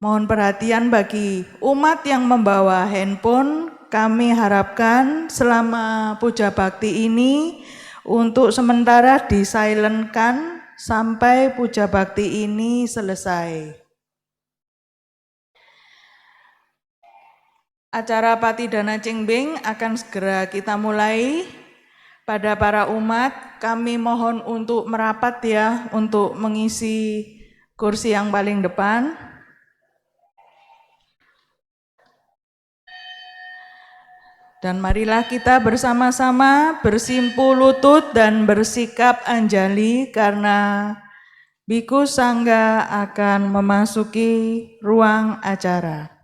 Mohon perhatian bagi umat yang membawa handphone, kami harapkan selama puja bakti ini untuk sementara di-silentkan sampai puja bakti ini selesai. Acara Patidana Cingbing akan segera kita mulai. Pada para umat, kami mohon untuk merapat ya, untuk mengisi kursi yang paling depan. Dan marilah kita bersama-sama bersimpuh lutut dan bersikap anjali karena Biku Sangga akan memasuki ruang acara.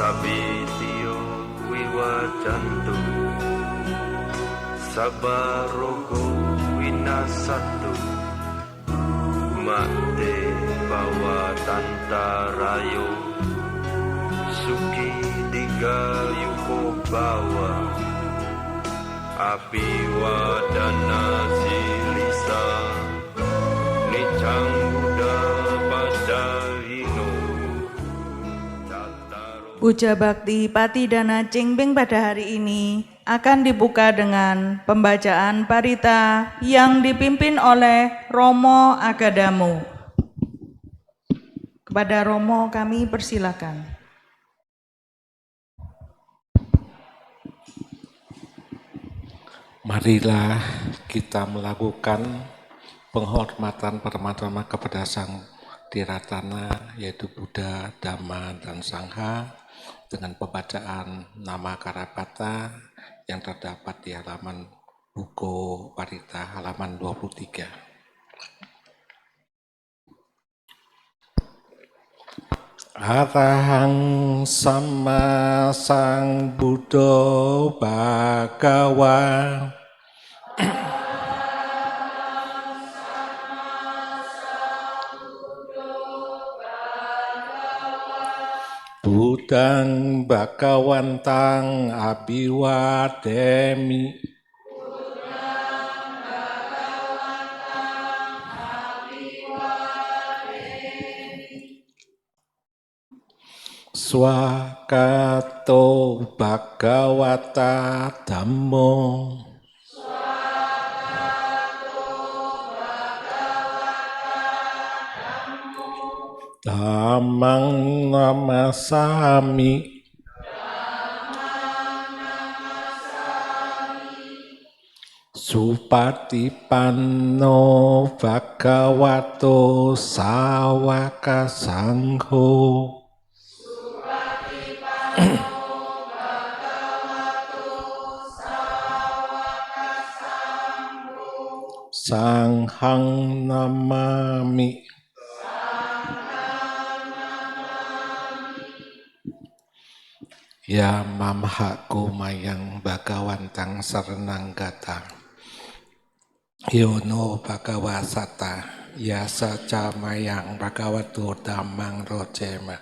Sabitio wiwajantu Sabarogo winasatu Mate bawa tantarayo Suki digayuko bawa Api wadana silisa Nicang Buddha padahino Puja Bakti Patidana Cingbing pada hari ini akan dibuka dengan pembacaan parita yang dipimpin oleh Romo Agadamu. Kepada Romo kami persilakan. Marilah kita melakukan penghormatan pertama kepada Sang Tiratana, yaitu Buddha, Dhamma, dan Sangha, dengan pembacaan nama Karapata yang terdapat di halaman buku Parita halaman 23. Arahang Sama Sang Buddha Bhagawa Budang Bhagawantang Abhiwademi Swakato Bhagawata Dhammo Dhammang namasami Supatipanno Bhagavato Sawaka Sangho Sanghang namami Ya mamhaku mayang bagawantang sarenang gatang. Yono bagawasata. Ya saca mayang bagawato damang rojema.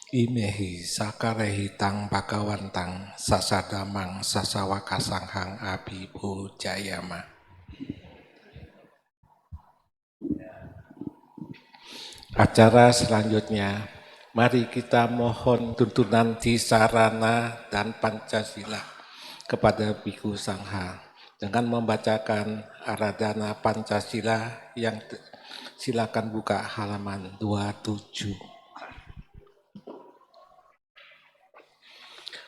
Imehi sakarehi tang bagawantang sasadamang sasawakasanghang abibu jayama. Acara selanjutnya, mari kita mohon tuntunan Tisarana dan Pancasila kepada Biku Sangha dengan membacakan Aradhana Pancasila yang silakan buka halaman 27.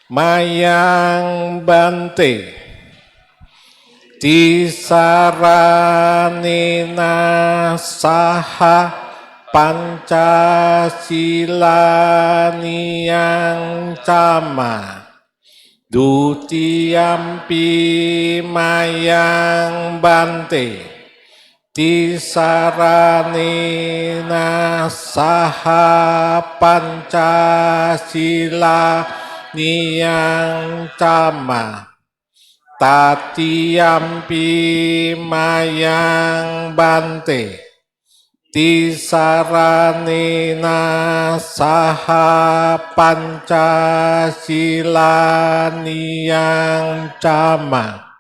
Mayang Bante Tisaranena saha Pancasila niyang cama Dutiyampi mayang bante Tisaranena saha Pancasila niyang cama Tatiyampi mayang bante Tisaranena saha Pancasila niyang cama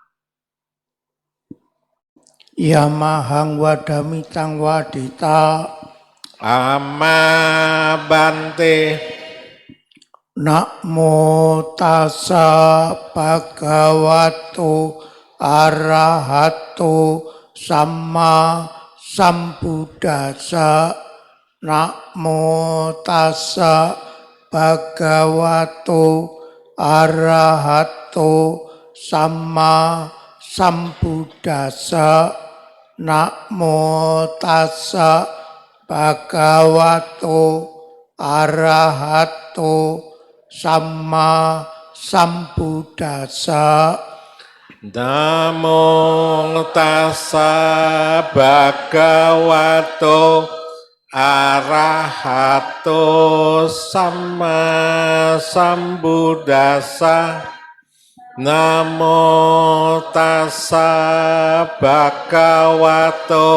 Yamahang wadamitang wadita Amma bante Namo tassa bhagavato arahato samma sambuddhassa. Namo tassa bhagavato arahato samma sambuddhassa. Namo tassa bhagavato arahato samma sambuddhassa. Namo tassa bhagavato arahato samma sambuddhassa. Namo tassa bhagavato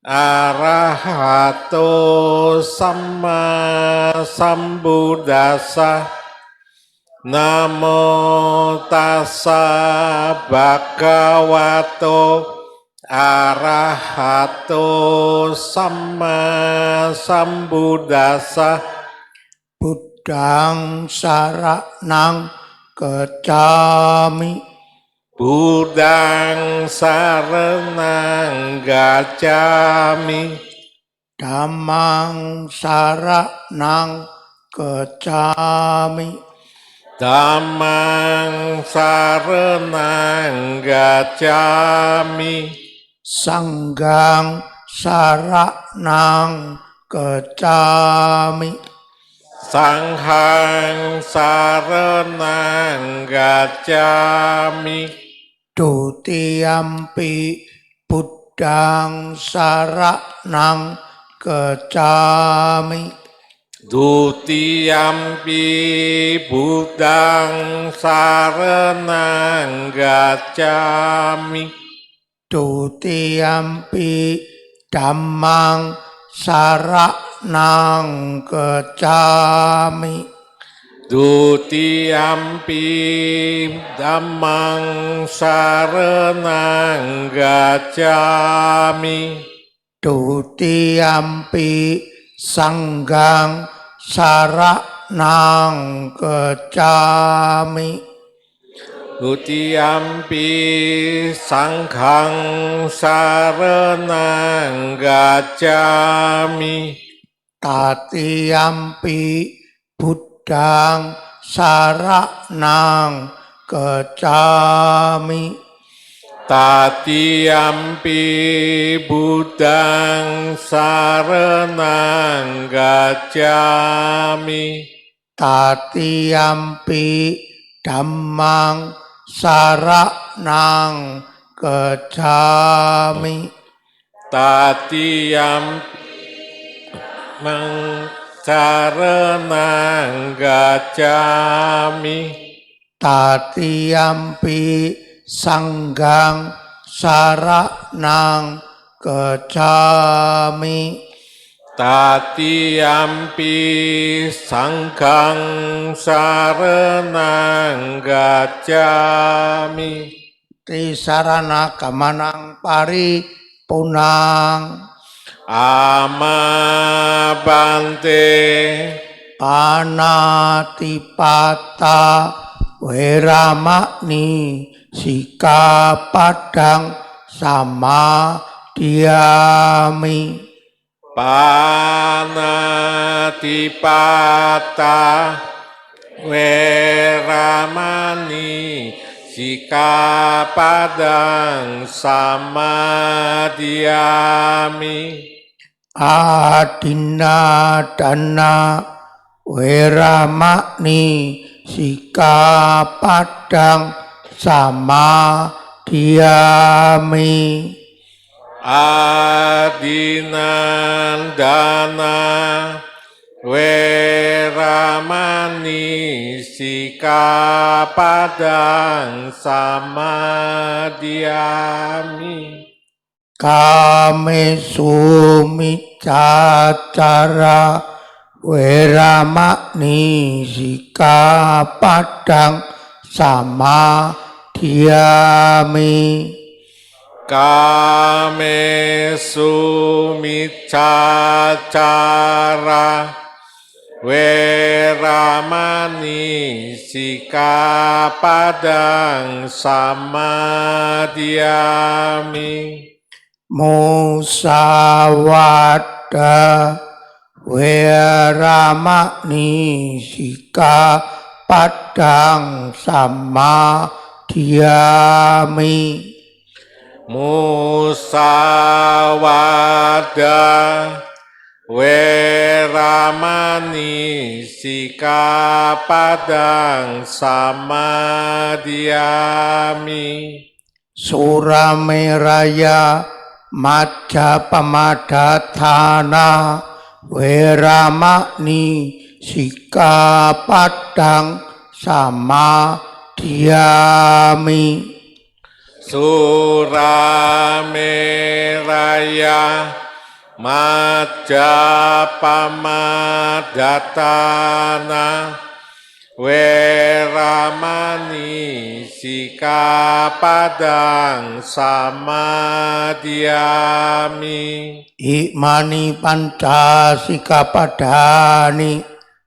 arahato samma sambuddhassa. Namo tassa bhagavato arahato samma sambuddhassa. Buddhang saranang gacchami. Buddhang saranang gacchami. Dhammang saranang gacchami. Dhammang saranang gacchami. Sangghang saranang gacchami. Sanghang saranang gacchami. Dutiyampi buddhang saranang gacchami. Dutiyampi buddhang saranang gacchami. Dutiyampi dhammang saranang gacchami. Dutiyampi dhammang saranang gacchami. Dutiyampi sangghang saranang gacchami. Dutiyampi sanghang saranang gacchami. Tatiyampi buddhang saranang gacchami. Tatiyampi buddhang saranang gacchami. Tatiyampi dhammang saranang gacchami. Tatiyampi carenang gacami. Tatiyampi sanggang saranang gacami. Tatiyampi sangkang sarenang gacami. Trisarana kamanang pari punang. Amabante Panatipata Weramani Sikapadang sama diami. Panatipata Weramani Sikapadang samadhyami. Adina dana Weramani Sikapadang sama diami. Adinandana Weramani Sikapadang samadhyami. Kame sumicacara Weramani Sikapadang sama diami. Kame sumicacara Weramani Sikapadang samadhyami. Musawada Weramani Sikapadang sama diami. Musawada Weramani Sikapadang samadhyami. Surameraya Majapamadatana Weramani Sikapadang sama diami. Surameraya Majapamadatana Weramani Sikapadang samadhyami. Ikmani panca sikapadani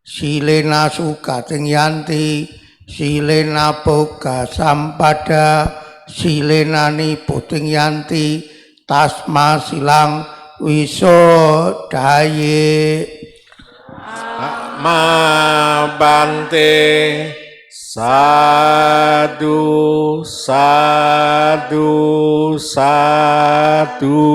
silena sukating yanti silena boga sampada silena niputing yanti tasma silang wisodaye. Mabante sadu sadu sadu.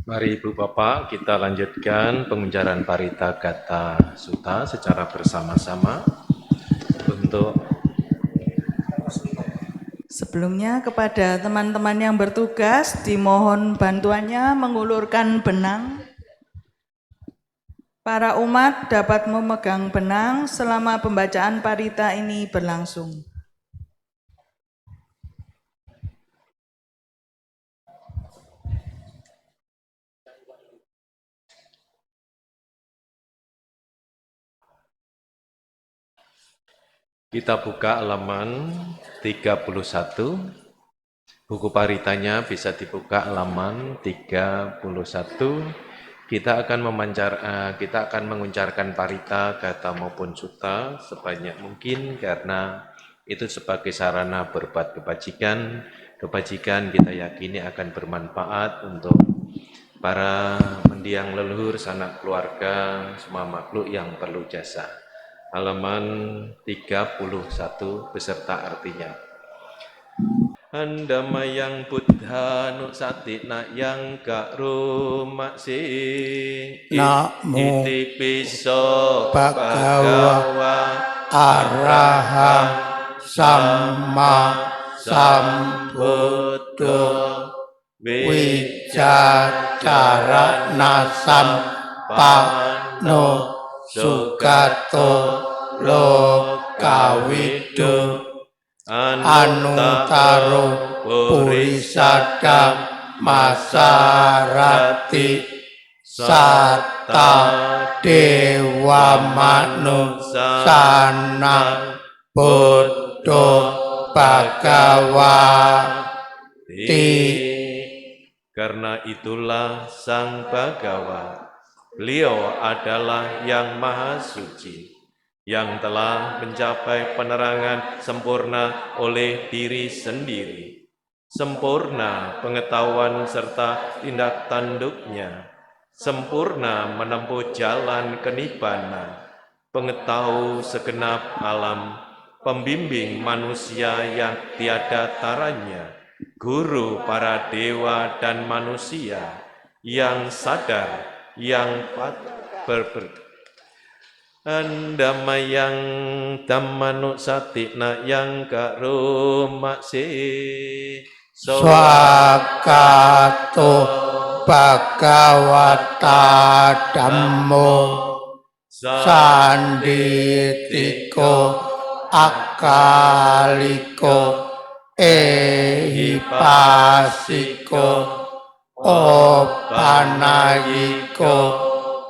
Mari Ibu Bapak kita lanjutkan pengucaran Parita Gata Sutta secara bersama-sama. Untuk Sebelumnya kepada teman-teman yang bertugas dimohon bantuannya mengulurkan benang. Para umat dapat memegang benang selama pembacaan parita ini berlangsung. kita buka halaman 31. Buku paritanya bisa dibuka halaman 31. Kita akan mengucapkan parita, gata maupun sutta sebanyak mungkin karena itu sebagai sarana berbuat kebajikan. Kebajikan kita yakini akan bermanfaat untuk para mendiang leluhur, sanak keluarga, semua makhluk yang perlu jasa. Halaman 31 beserta artinya. Handamayang buddha nusatina yang karo maksi Namo iti piso Bhagava Arahang Samma Sambuddho Wicacara Nasampano Sugato Lokawido Anutaro Purisada Masarati Satta Dewa Manusana Buddha Bhagawati. Karena itulah Sang Bhagawa, beliau adalah yang Maha Suci, yang telah mencapai penerangan sempurna oleh diri sendiri, sempurna pengetahuan serta tindak tanduknya, sempurna menempuh jalan kenibbana, pengetahu segenap alam, pembimbing manusia yang tiada taranya, guru para dewa dan manusia, yang sadar, yang Andamayang Dhammanusatina yang karumase Swakato Bhagawata Dhammo Sanditiko Akaliko Ehipasiko Opanayiko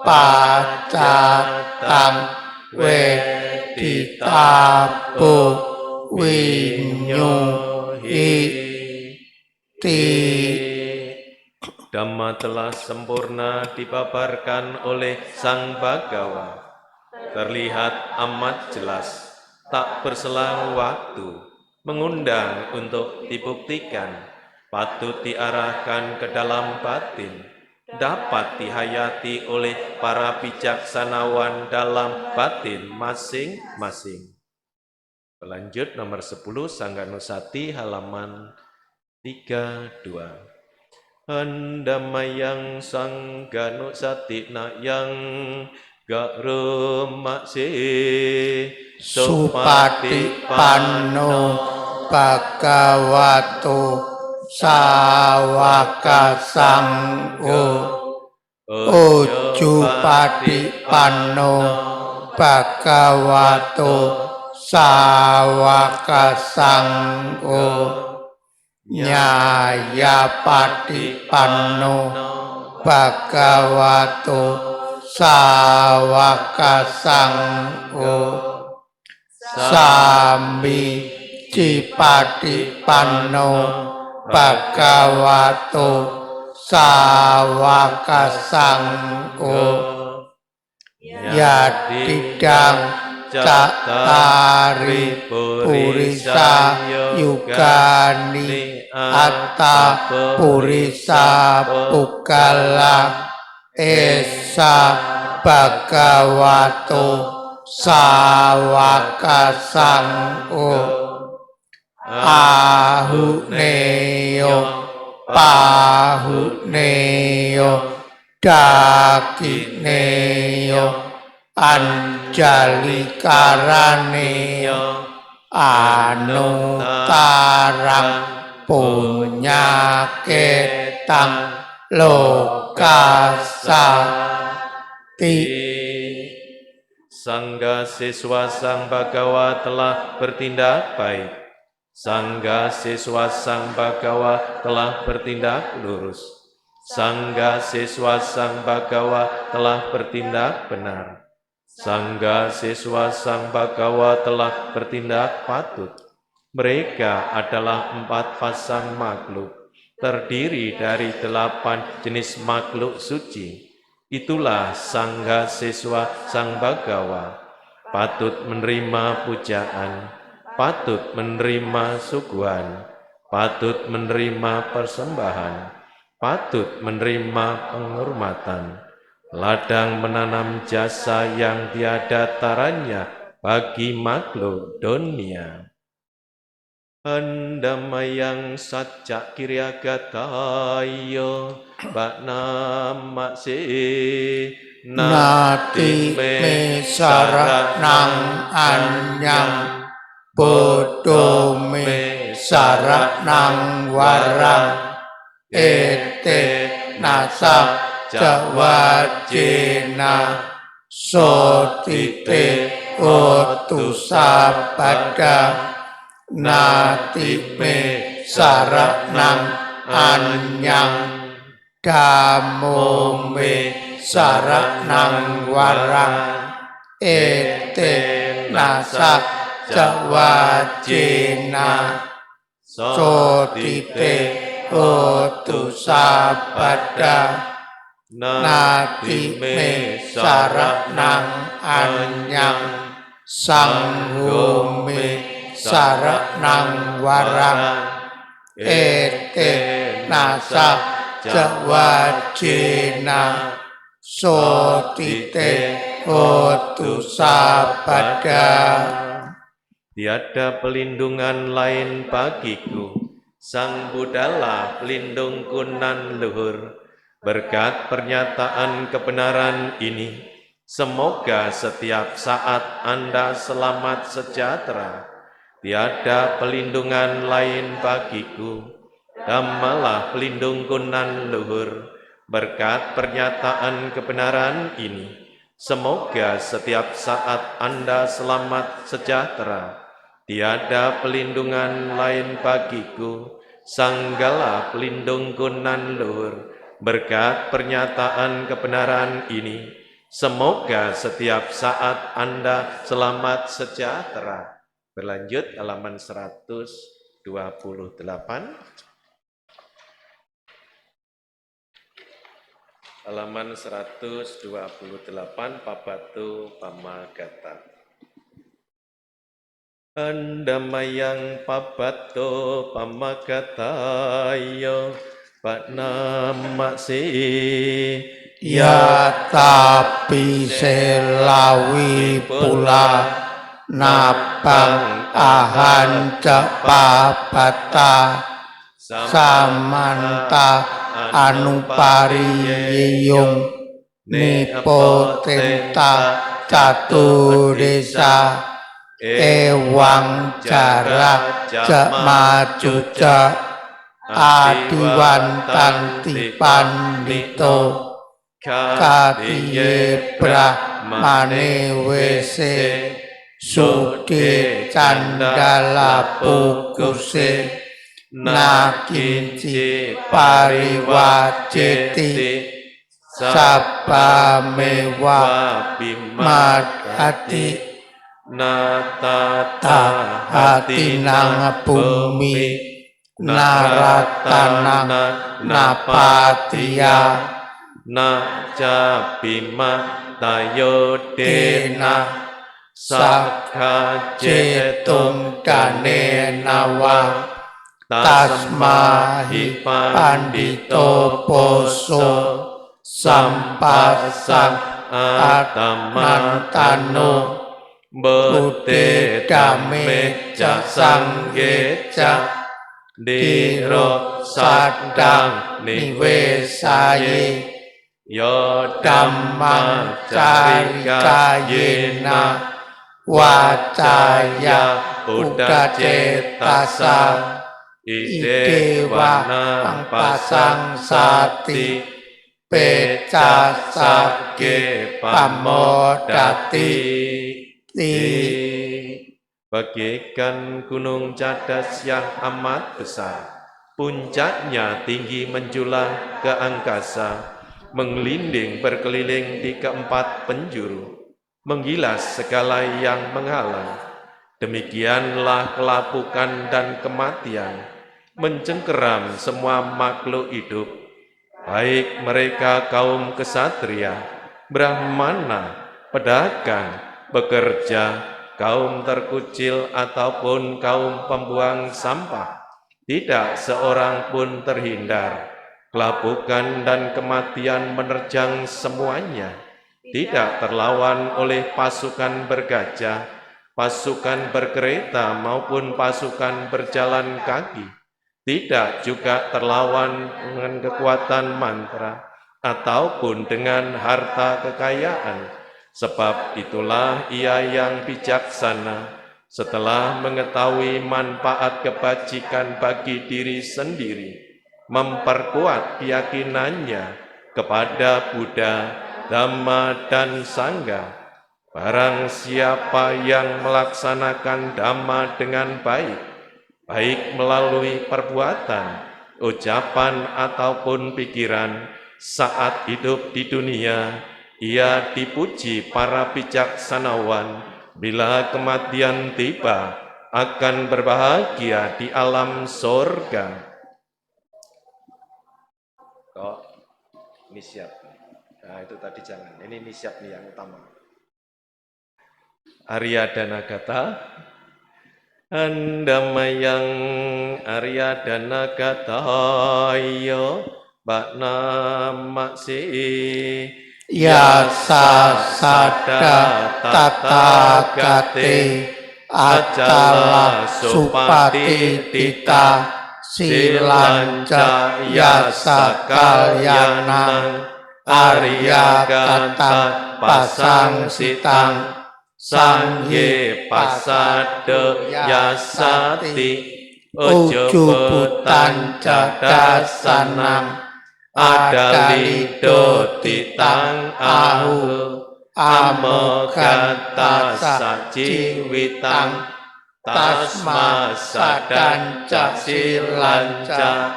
Pacatang Weditapu Winyuhi Ti. Dhamma telah sempurna dipaparkan oleh Sang Bhagawa, terlihat amat jelas, tak berselang waktu, mengundang untuk dibuktikan, patut diarahkan ke dalam batin, dapat dihayati oleh para bijaksanawan dalam batin masing-masing. Lanjut nomor 10, Sangganusati halaman 32. Andamayang Sangganusati yang garumakse Supati Panno Bhagavato Sawaka Sangho Ujupati Panno Bhagavato Sawaka Sangho Nyayapati Panno Bhagavato Sawaka Sangho Sambi Cipati Panno Bhagavato Sawaka Sangho Yadidang Cattari Purisa Yugani Atta Purisa Pukala Esa Bhagavato Sawaka Sangho Ahuneyo Pahuneyo Dakineyo Anjalikaraneo Anutarang Punyaketang Lokasati. Sangga siswa Sang Bhagawa telah bertindak baik. Sangga siswa Sang Bhagawa telah bertindak lurus. Sangga siswa Sang Bhagawa telah bertindak benar. Sangga siswa Sang Bhagawa telah bertindak patut. Mereka adalah 4 pasang makhluk, terdiri dari 8 jenis makhluk suci. Itulah Sangga siswa Sang Bhagawa, patut menerima pujaan, patut menerima suguhan, patut menerima persembahan, patut menerima penghormatan, ladang menanam jasa yang tiada taranya bagi makhluk dunia. Andamayang Sajak Kiryagatayo Baknamakse Nati me saranang anyang Bodo me saranang warang Ete nasa jawajena sotite utusabada natime saranang anyang damume saranang warang ete nasa jawajena sotite utusabada natime saranang anyang sanggume saranang warang ete nasa jawajena sotite utusabada. Tiada pelindungan lain bagiku, Sang Buddhalah pelindungku nan luhur. Berkat pernyataan kebenaran ini, semoga setiap saat Anda selamat sejahtera. Tiada pelindungan lain bagiku, Dhammalah pelindungku nan luhur. Berkat pernyataan kebenaran ini, semoga setiap saat Anda selamat sejahtera. Tiada pelindungan lain bagiku, Sanggalah pelindungku nan luhur. Berkat pernyataan kebenaran ini, semoga setiap saat Anda selamat sejahtera. Berlanjut halaman 128. Halaman 128, Pabatu Pamagata. Andamayang Pabatu Pamagatayo Panamasi ya tapi selawi pula napang ahan cepapata samanta anupariyung nipotenta catudesa ewang jarak jamajuja adiwantanti pandito katiye brahmane wese sude candala pukuse nakinci pariwajeti sabamewa bimadhati natata hati nang bumi naratanang napatia najabima tayodena sakha cetung dane nawa tasmahi pandito poso sampasang atamantano bodhe dame jasang geja diro sadang niwesaye yo dhammang carikayena wacaya udacetasa idewa pasang sati pecasake pamodati bagaikan gunung cadas yang amat besar, puncaknya tinggi menjulang ke angkasa, mengelinding berkeliling di keempat penjuru, menggilas segala yang menghalang. Demikianlah kelapukan dan kematian mencengkeram semua makhluk hidup, baik mereka kaum kesatria, brahmana, pedagang, bekerja, kaum terkucil ataupun kaum pembuang sampah, tidak seorang pun terhindar. Kelapukan dan kematian menerjang semuanya, tidak terlawan oleh pasukan bergajah, pasukan berkereta maupun pasukan berjalan kaki, tidak juga terlawan dengan kekuatan mantra ataupun dengan harta kekayaan. Sebab itulah ia yang bijaksana, setelah mengetahui manfaat kebajikan bagi diri sendiri, memperkuat keyakinannya kepada Buddha, Dhamma dan Sangha. Barang siapa yang melaksanakan Dhamma dengan baik, baik melalui perbuatan, ucapan ataupun pikiran, saat hidup di dunia, ia dipuji para bijaksanawan. Bila kematian tiba, akan berbahagia di alam sorga. Kok ini siap? Nah itu tadi jangan, ini siap nih yang utama. Arya Danagata, Andamayang Arya Danagata yo bakna maksi Yasa sada tata gate acala supati tita silanca yasa kalyanang Arya kata pasang sitang sangye pasade yasati ujubutan cadasanang adalido titang ahu amogata sajiwitang tasma sadan silanca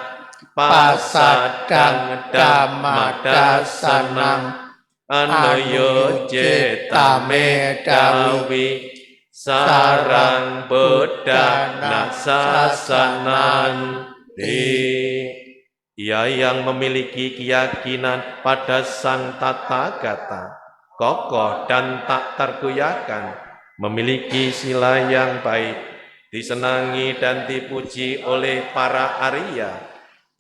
pasadang dhamadasanang anoyo jetame dawi sarang Buddha nasasanan ia yang memiliki keyakinan pada Sang Tathagata, kokoh dan tak tergoyahkan, memiliki sila yang baik, disenangi dan dipuji oleh para Arya.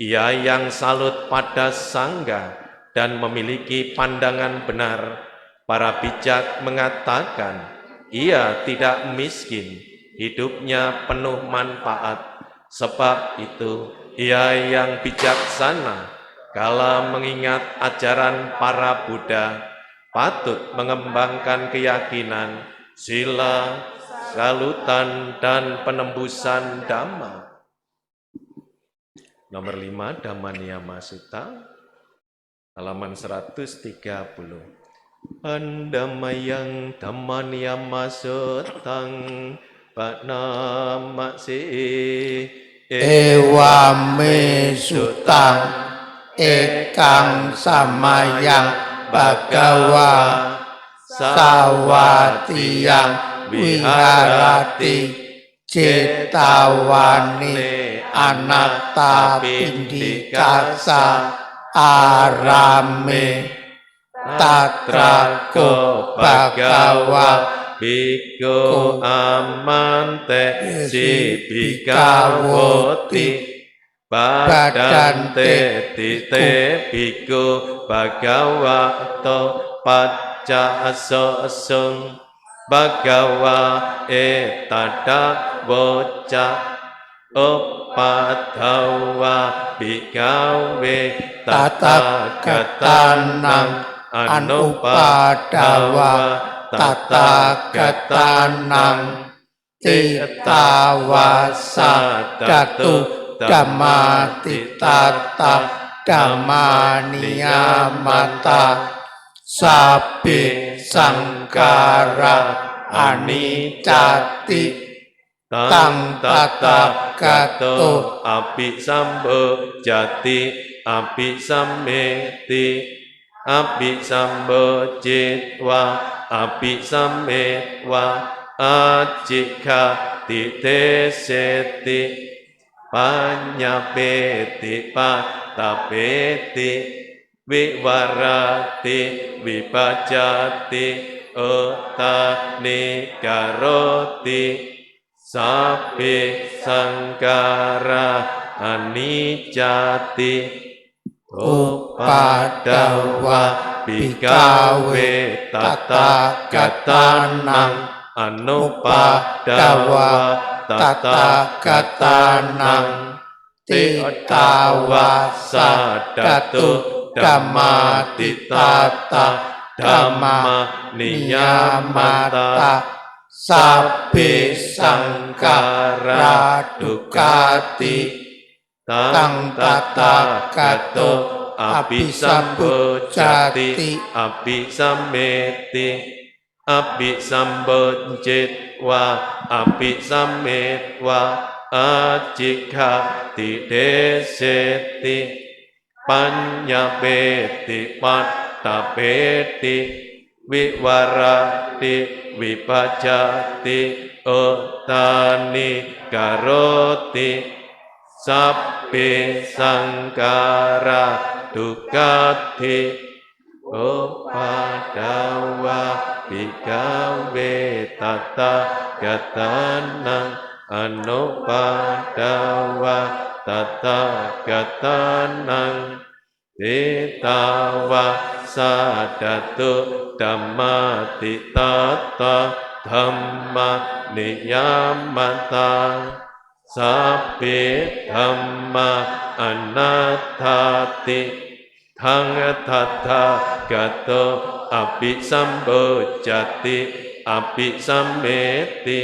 Ia yang salut pada Sangha dan memiliki pandangan benar. Para bijak mengatakan, ia tidak miskin, hidupnya penuh manfaat. Sebab itu, ia yang bijaksana, kala mengingat ajaran para Buddha, patut mengembangkan keyakinan, sila, salutan, dan penembusan Dhamma. Nomor 5, Dhammaniyama Sutta, halaman 130. Andamayang Dhammaniyama Suttang Bakna Maksi Ewame sutang ekang samayang bagawa sawatiyang wiharati cetawani anatta pindikasa arame tatrako bagawa Bhikkhu amante si bhikkhawoti badante tite bhikkhu bhagavato paccasosung bhagava etada voca upadawa bhikkhave tathagatanang anupadawa tathagatanang titawassadatu dhammatitata dhammaniyamata sabbe sangkara anicati tang tathagato abhisambo jati abhisammeti abhisambo jitwa abhisammetva ajikha titeseti panyapeti patapeti vivarati vipajati utanikaroti sabbe sangkara anicati upadawa bhikkhave tathagatanang anupadawa tathagatanang titawassadatu dhammatitata dhammaniyamata sabbe sangkara dukati tang tathagato Abhisambo jati, abhisameti, abhisambo jitwa, abhisametwa, ajikati deseti, panyapeti, pattapeti, viwarati, vipajati, utani, karoti, sabbe sangkara dukati, upadawa bhikkhave tata gatanang, anupadawa tata gatanang, etawa sadatu dhammati tata dhamma niyamata, sabbe dhamma anattati, thang tata gato abhisambo jati, abhisameti,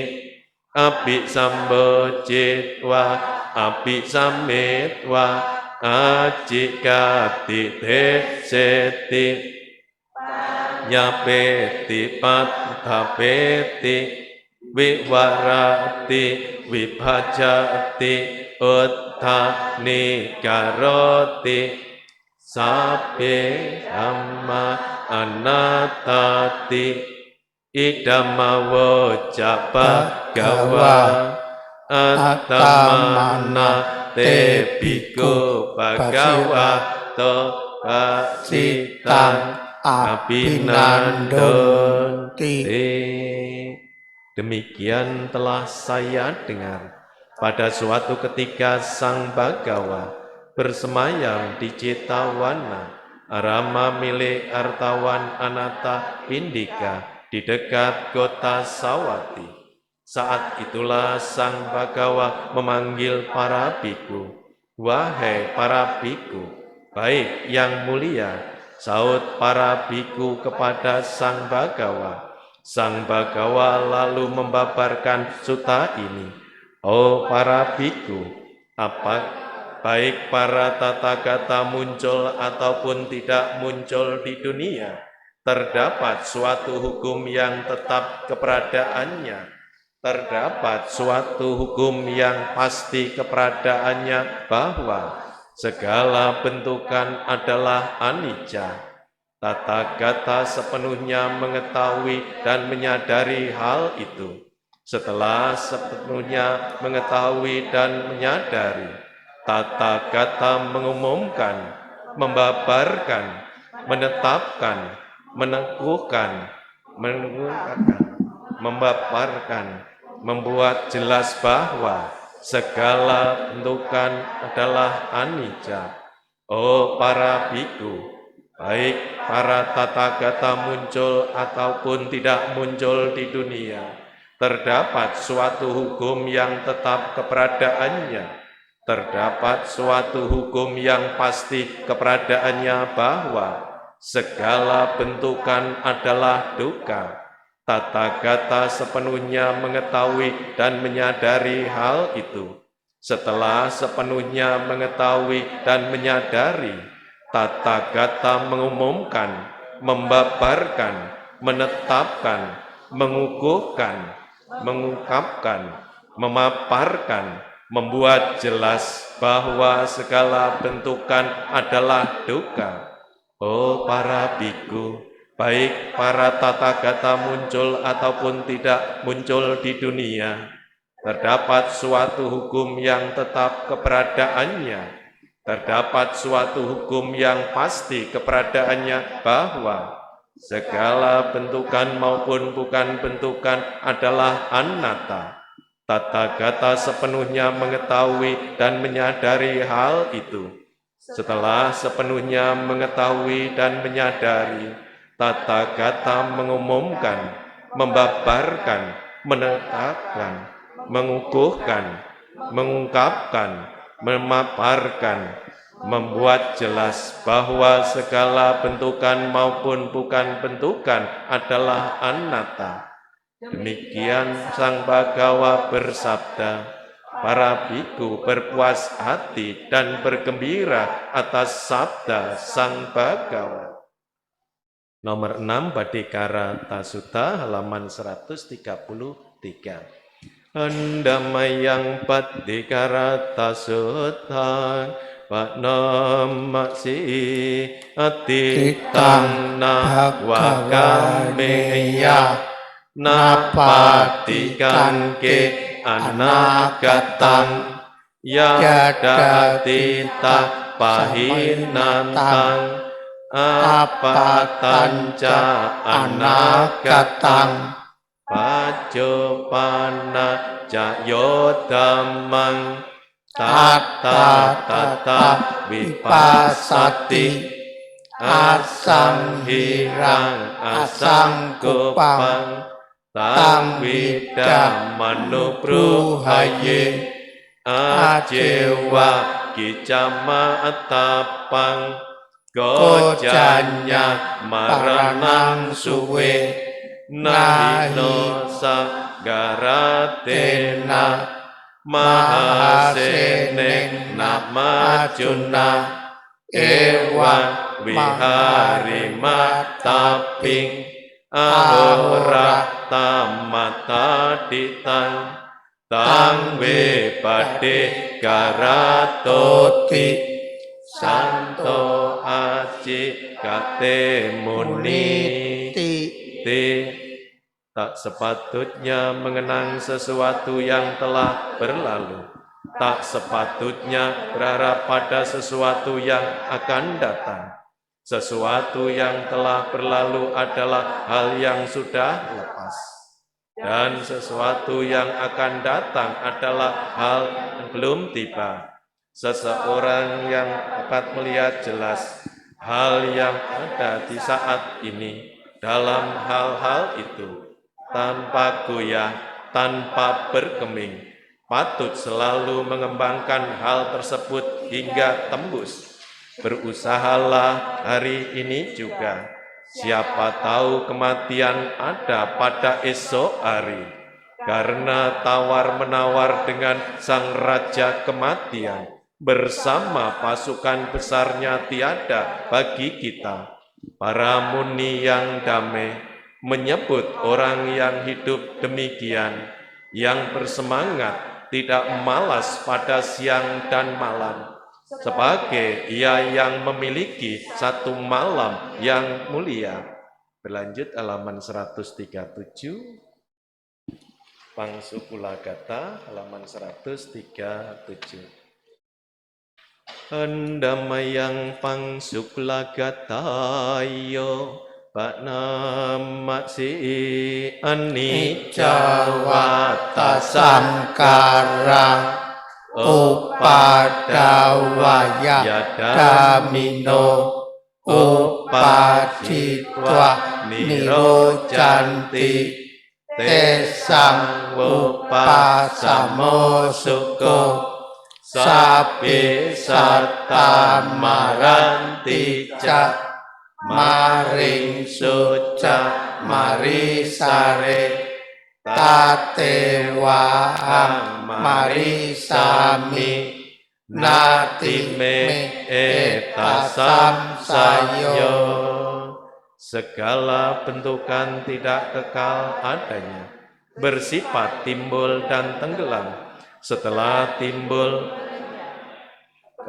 abhisambo jitwa, abhisametwa, ajikati deseti, nyapeti, pattapeti, viwarati, vipajati, uttani, karoti, sabbe dhamma anattati, idamawo bhagawa attamana te bhikkhu bhagavato vasitang abhinandonti. Demikian telah saya dengar pada suatu ketika Sang Bhagawa bersemayam di Cetawana, arama milik Artawan Anatta Pindika di dekat kota Sawati. Saat itulah Sang Bhagawa memanggil para bhikkhu. Wahai para bhikkhu, baik yang mulia, saut para bhikkhu kepada Sang Bhagawa. Sang Bhagawa lalu membabarkan sutta ini. Oh para bhikkhu, baik para tathagata muncul ataupun tidak muncul di dunia, terdapat suatu hukum yang tetap keberadaannya, terdapat suatu hukum yang pasti keberadaannya, bahwa segala bentukan adalah anicca. Tathagata sepenuhnya mengetahui dan menyadari hal itu. Setelah sepenuhnya mengetahui dan menyadari, Tathagata mengumumkan, membabarkan, menetapkan, meneguhkan, membabarkan, membuat jelas bahwa segala bentukan adalah anicca. Oh para bhikkhu, baik para tathagata muncul ataupun tidak muncul di dunia, terdapat suatu hukum yang tetap keberadaannya, terdapat suatu hukum yang pasti keberadaannya, bahwa segala bentukan adalah dukkha. Tathagata sepenuhnya mengetahui dan menyadari hal itu. Setelah sepenuhnya mengetahui dan menyadari, Tathagata mengumumkan, membabarkan, menetapkan, mengukuhkan, mengungkapkan, memaparkan, membuat jelas bahwa segala bentukan adalah dukkha. Oh para bhikkhu, baik para tathagata muncul ataupun tidak muncul di dunia, terdapat suatu hukum yang tetap keberadaannya, terdapat suatu hukum yang pasti keberadaannya, bahwa segala bentukan maupun bukan bentukan adalah anatta. Tathagata sepenuhnya mengetahui dan menyadari hal itu. Setelah sepenuhnya mengetahui dan menyadari, Tathagata mengumumkan, membabarkan, menetapkan, mengukuhkan, mengungkapkan, memaparkan, membuat jelas bahwa segala bentukan maupun bukan bentukan adalah anatta. Demikian Sang Bhagawa bersabda, para biku berpuas hati dan bergembira atas sabda Sang Bhagawan. Nomor 6 Badikara Tasuta halaman 133. Andamayang Badikara Tasuta Panamaksi Atitang Nawakameya Napatikan ke anagatan Yadadatita pahinantang Apatanca anagatan Pajopana jayodamang Tata vipasati Asanghirang asangkupang Tang vidammanupruhaye Ajewa kicama atapang Gojanya maranang suwe Nahino sagaratena Mahaseneng namajuna Ewan wihari mataping Ahora tamata ditang Tang we pade garatoti Santo aji kate muni Tak sepatutnya mengenang sesuatu yang telah berlalu. Tak sepatutnya berharap pada sesuatu yang akan datang. Sesuatu yang telah berlalu adalah hal yang sudah lepas. Dan sesuatu yang akan datang adalah hal yang belum tiba. Seseorang yang dapat melihat jelas hal yang ada di saat ini dalam hal-hal itu tanpa goyah, tanpa bergeming, patut selalu mengembangkan hal tersebut hingga tembus. Berusahalah hari ini juga. Siapa tahu kematian ada pada esok hari. Karena tawar-menawar dengan sang Raja Kematian, bersama pasukan besarnya tiada bagi kita. Para muni yang damai menyebut orang yang hidup demikian, yang bersemangat, tidak malas pada siang dan malam, sebagai ia yang memiliki satu malam yang mulia. Berlanjut halaman 137, Pangsukulagata halaman 137. Andamayang pangsukulagatayo Panamaksi anicawata sangkara upadawaya damino upaditwa nirojanti tesang upasamosuko sapi sata maranti ca maring suca marisare tatewang marisami natime etasam sayo. Segala bentukan tidak kekal adanya, bersifat timbul dan tenggelam. Setelah timbul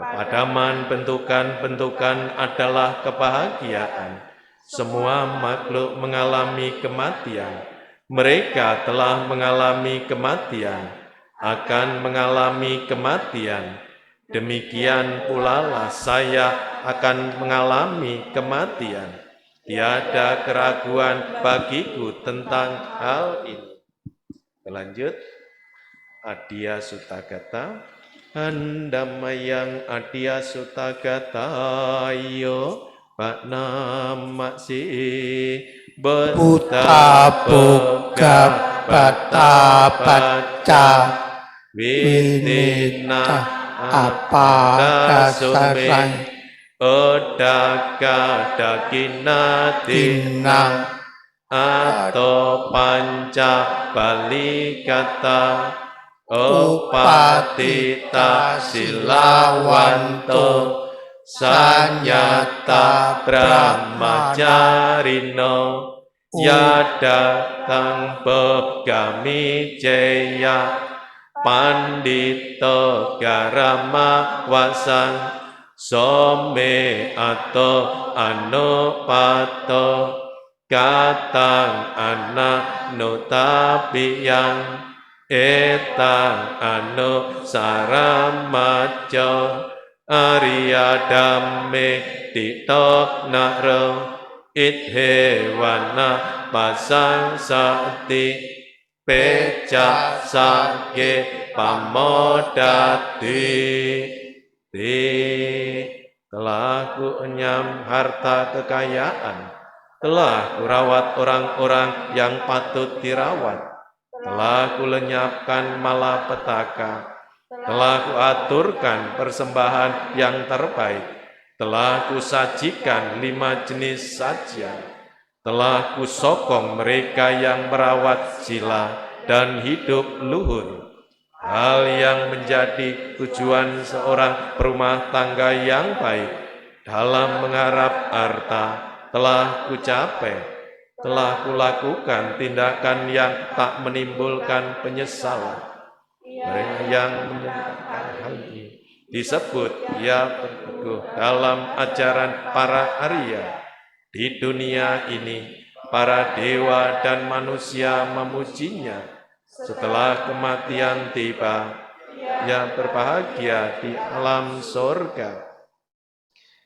kepadaman bentukan-bentukan adalah kebahagiaan. Semua makhluk mengalami kematian. Mereka telah mengalami kematian, akan mengalami kematian. Demikian pula lah saya akan mengalami kematian. Tiada keraguan bagiku tentang hal ini. Lanjut. Adya Sutagata, Andamayang Adya Sutagata yo Panamaksi Buta Boga Bata Baca Witina Apa Dasarang Odaka Dakina Tinang Atau Panca Balikata Upatita silawanto Sanyata brahmacarino Yadatang begami jaya Pandito garama wasan Some ato anupato Katang anak nutapiyan Etang anu saramajo Arya damme tito naro Idhewana pasang sakti Pecah sake pamodati Telah ku enyam harta kekayaan Telah ku rawat orang-orang yang patut dirawat Telah ku lenyapkan malapetaka Telah ku aturkan persembahan yang terbaik Telah ku sajikan 5 jenis sajian Telah ku sokong mereka yang merawat sila dan hidup luhur Hal yang menjadi tujuan seorang perumah tangga yang baik Dalam mengharap harta telah ku capai Telah kulakukan tindakan yang tak menimbulkan penyesalan. Mereka yang menyatakan hal ini disebut ia berteguh dalam ajaran para Arya. Di dunia ini, para dewa dan manusia memujinya. Setelah kematian tiba, ia berbahagia di alam surga.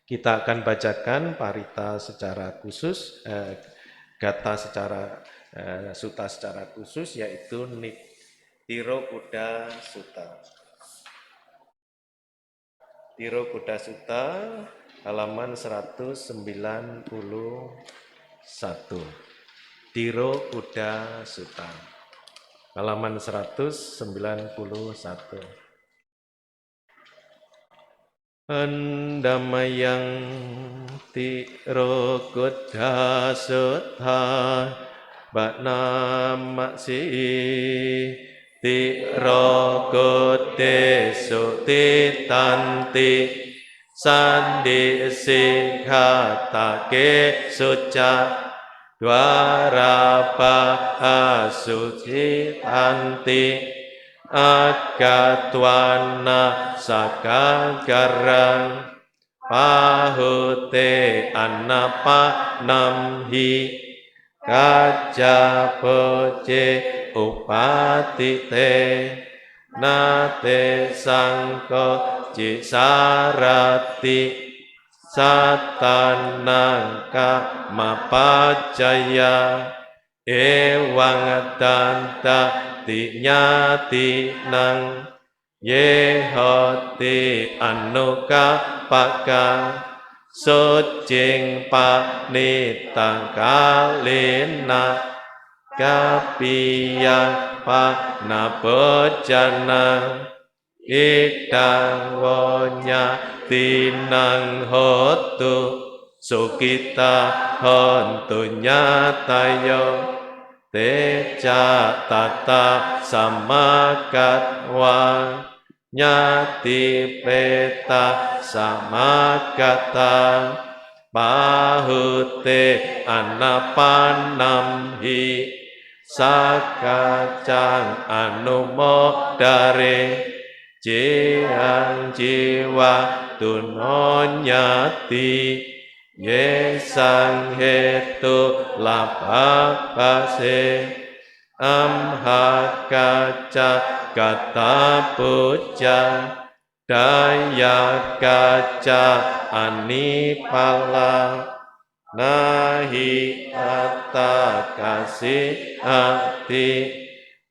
Kita akan bacakan parita secara khusus, gata secara suta secara khusus, yaitu Tiro Kuda Sutta. Tiro Kuda Sutta halaman 191. Tiro Kuda Sutta halaman 191. Andamayang Tiro Kuda Sutta Bakna Maksi Tiro Kude Suti Tanti Sandi Sikhatake Suca Dwarapa Asuci Tanti Agatwana Sakagarang Pahute Anapa Namhi Kajapoce Upatite Nate Sangko Cisarati Satanangka Mapacaya Ewang Danta Tinyati nang Yehoti anuka paka Sucing panitang kalina Kapiyang panabojana Idang wonya tinang hotu Sukita hontunya tayo Teja tata samakatwa Nyati peta samakata Pahute anapanamhi Sakacang anumodare Jiang jiwa tunonyati Yesang hetu lapapase Amhakaca kata puja Daya kaca anipala Nahi atta kasih hati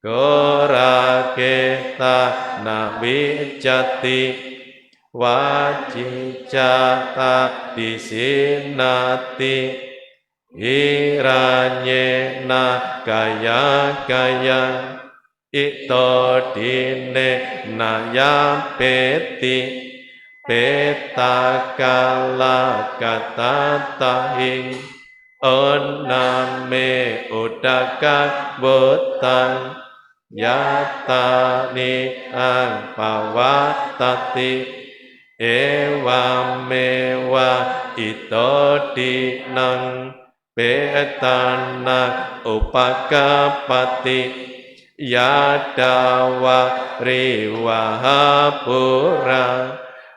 Goraketa nawijati Wajicata disinati Iranye na kaya-kaya Ito dine naya peti Petakala kata tahi Oname udaka botang yatani ang pawatati ewamewa ito dinang petana upakapati yadawa riwahapura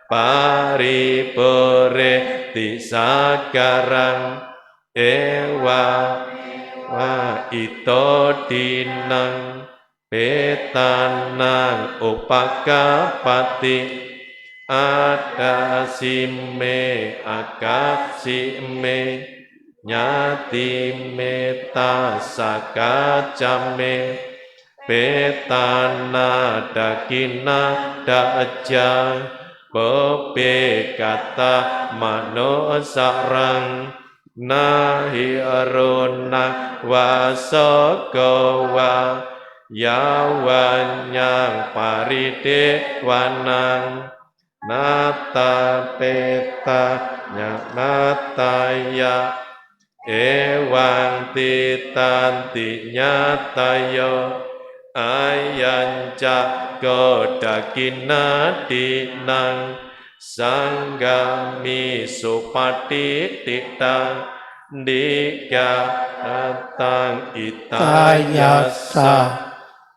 paripure tisakarang ewa ito dinang petanang upakapati adasime akasime nyatime tasakacame petana dakina daja bepe kata manosarang nahi aruna wasokowa yawanyang paride wanang nata peta nyataya ewang titanti nyatayo ayanca kodakina dinang sanggami supati titang dika datang itayasa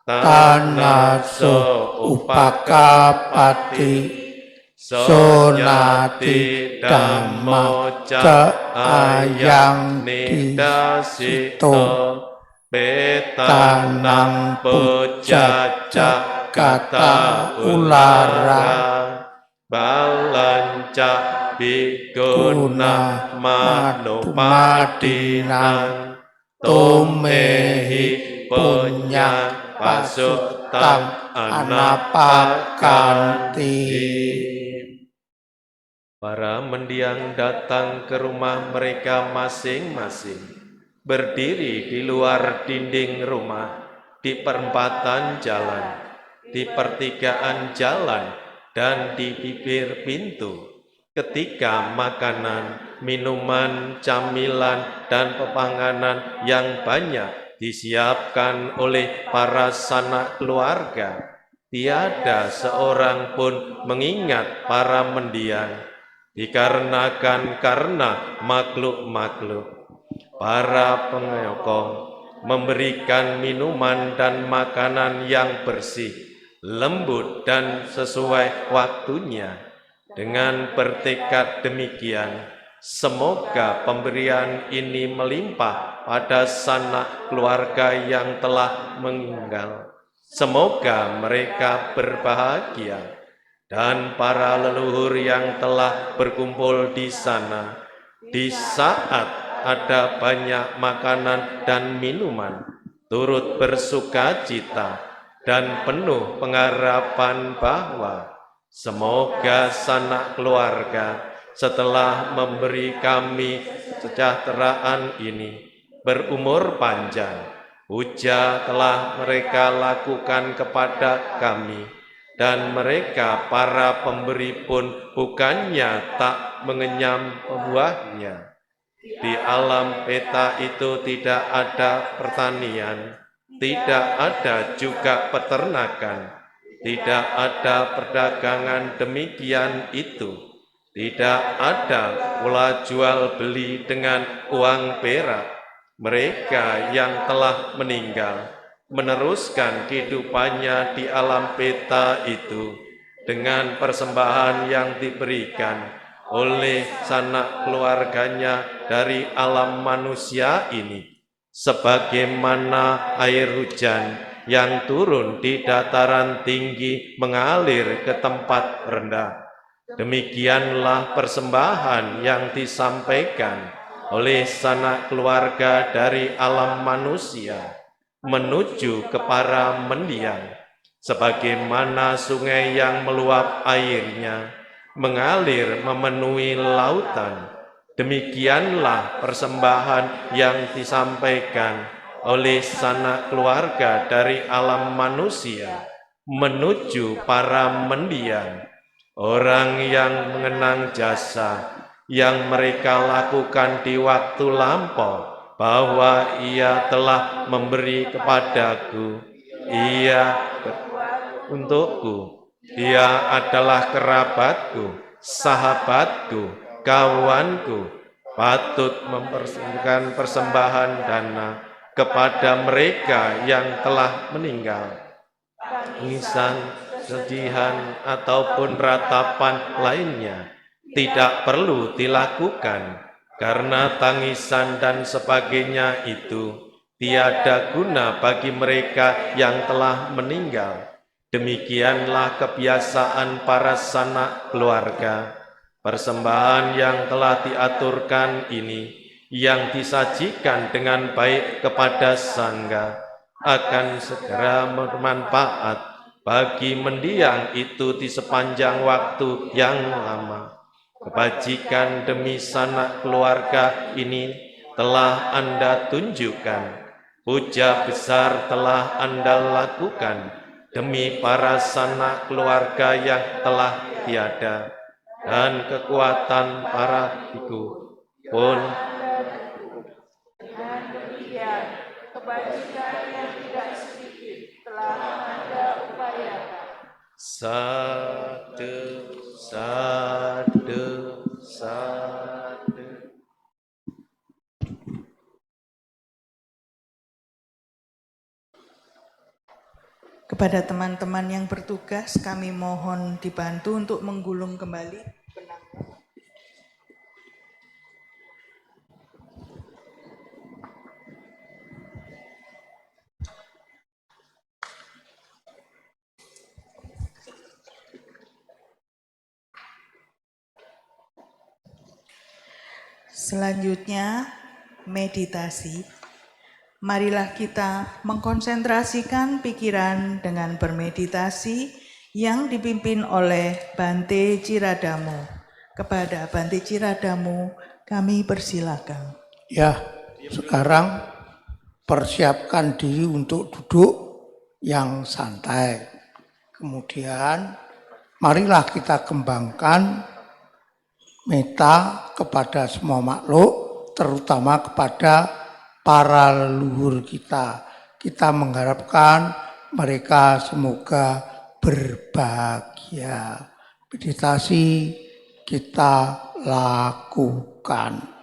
tanaso upakapati sonati dhamma ca ayang nidasito petanang pujaja kata ulara balanca biguna manumadinang tumehi punya pasutang anapakanti. Para mendiang datang ke rumah mereka masing-masing, berdiri di luar dinding rumah, di perempatan jalan, di pertigaan jalan, dan di bibir pintu. Ketika makanan, minuman, camilan, dan pepanganan yang banyak disiapkan oleh para sanak keluarga, tiada seorang pun mengingat para mendiang. Dikarenakan karena makhluk-makhluk, para pengokong memberikan minuman dan makanan yang bersih, lembut dan sesuai waktunya. Dengan bertekad demikian, semoga pemberian ini melimpah pada sanak keluarga yang telah meninggal. Semoga mereka berbahagia. Dan para leluhur yang telah berkumpul di sana, di saat ada banyak makanan dan minuman, turut bersuka cita dan penuh pengharapan bahwa semoga sanak keluarga setelah memberi kami kesejahteraan ini berumur panjang. Puja telah mereka lakukan kepada kami. Dan mereka para pemberi pun bukannya tak mengenyam buahnya. Di alam peta itu tidak ada pertanian, tidak ada juga peternakan, tidak ada perdagangan demikian itu, tidak ada pula jual beli dengan uang perak. Mereka yang telah meninggal meneruskan kehidupannya di alam peta itu dengan persembahan yang diberikan oleh sanak keluarganya dari alam manusia ini, sebagaimana air hujan yang turun di dataran tinggi mengalir ke tempat rendah. Demikianlah persembahan yang disampaikan oleh sanak keluarga dari alam manusia menuju ke para mendiang, sebagaimana sungai yang meluap airnya mengalir memenuhi lautan. Demikianlah persembahan yang disampaikan oleh sanak keluarga dari alam manusia menuju para mendiang, orang yang mengenang jasa yang mereka lakukan di waktu lampau, bahwa ia telah memberi kepadaku ia untukku. Ia adalah kerabatku, sahabatku, kawanku, patut mempersembahkan persembahan dana kepada mereka yang telah meninggal. Tangisan, sedihan, ataupun ratapan lainnya tidak perlu dilakukan, karena tangisan dan sebagainya itu tiada guna bagi mereka yang telah meninggal. Demikianlah kebiasaan para sanak keluarga. Persembahan yang telah diaturkan ini, yang disajikan dengan baik kepada sangga, akan segera bermanfaat bagi mendiang itu di sepanjang waktu yang lama. Kebajikan demi sanak keluarga ini telah Anda tunjukkan. Puja besar telah Anda lakukan demi para sanak keluarga yang telah tiada, dan kekuatan para biku pun kebajikan yang tidak sedikit telah Anda upayakan. Sade, sade, sade. Kepada teman-teman yang bertugas, kami mohon dibantu untuk menggulung kembali benangnya. Selanjutnya, meditasi. Marilah kita mengkonsentrasikan pikiran dengan bermeditasi yang dipimpin oleh Bante Ciradamo. Kepada Bante Ciradamo, kami persilakan. Ya, sekarang persiapkan diri untuk duduk yang santai. Kemudian, marilah kita kembangkan metta kepada semua makhluk, terutama kepada para leluhur kita. Kita mengharapkan mereka semoga berbahagia. Meditasi kita lakukan.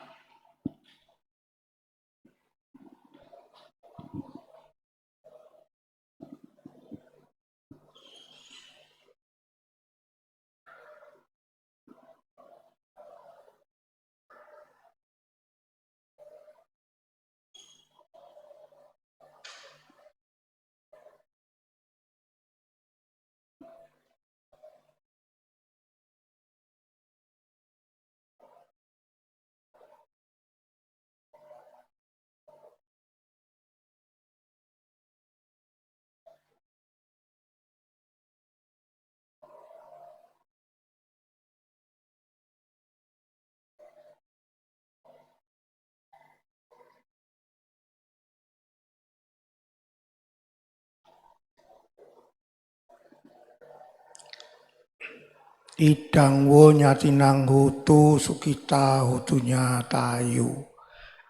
Idang wo nyatinang hutu sukita hutunya tayu.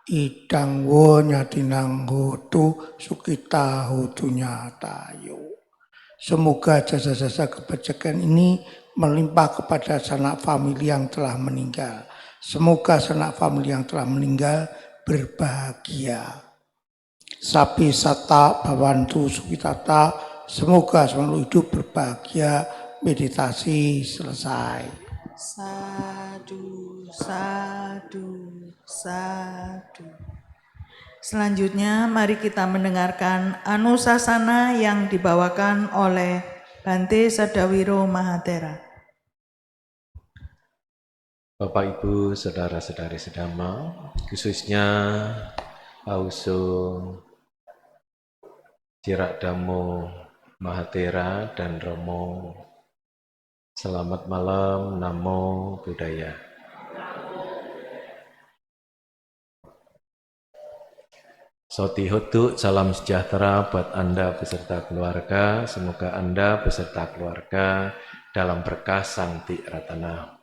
Idang wo nyatinang hutu sukita hutunya tayu. Semoga jasa-jasa kebajikan ini melimpah kepada sanak famili yang telah meninggal. Semoga sanak famili yang telah meninggal berbahagia. Sapi sata bawantu sukitata, semoga selalu hidup berbahagia. Meditasi selesai. Sadu, sadu, sadu. Selanjutnya mari kita mendengarkan anusasana yang dibawakan oleh Bante Sadawiro Mahatera. Bapak Ibu, saudara-saudari sedama, khususnya Pauso Ciradamo Mahatera dan Romo, selamat malam, Namo Buddhaya. Soti Hotu, salam sejahtera buat Anda beserta keluarga. Semoga Anda beserta keluarga dalam berkah Santi Ratana.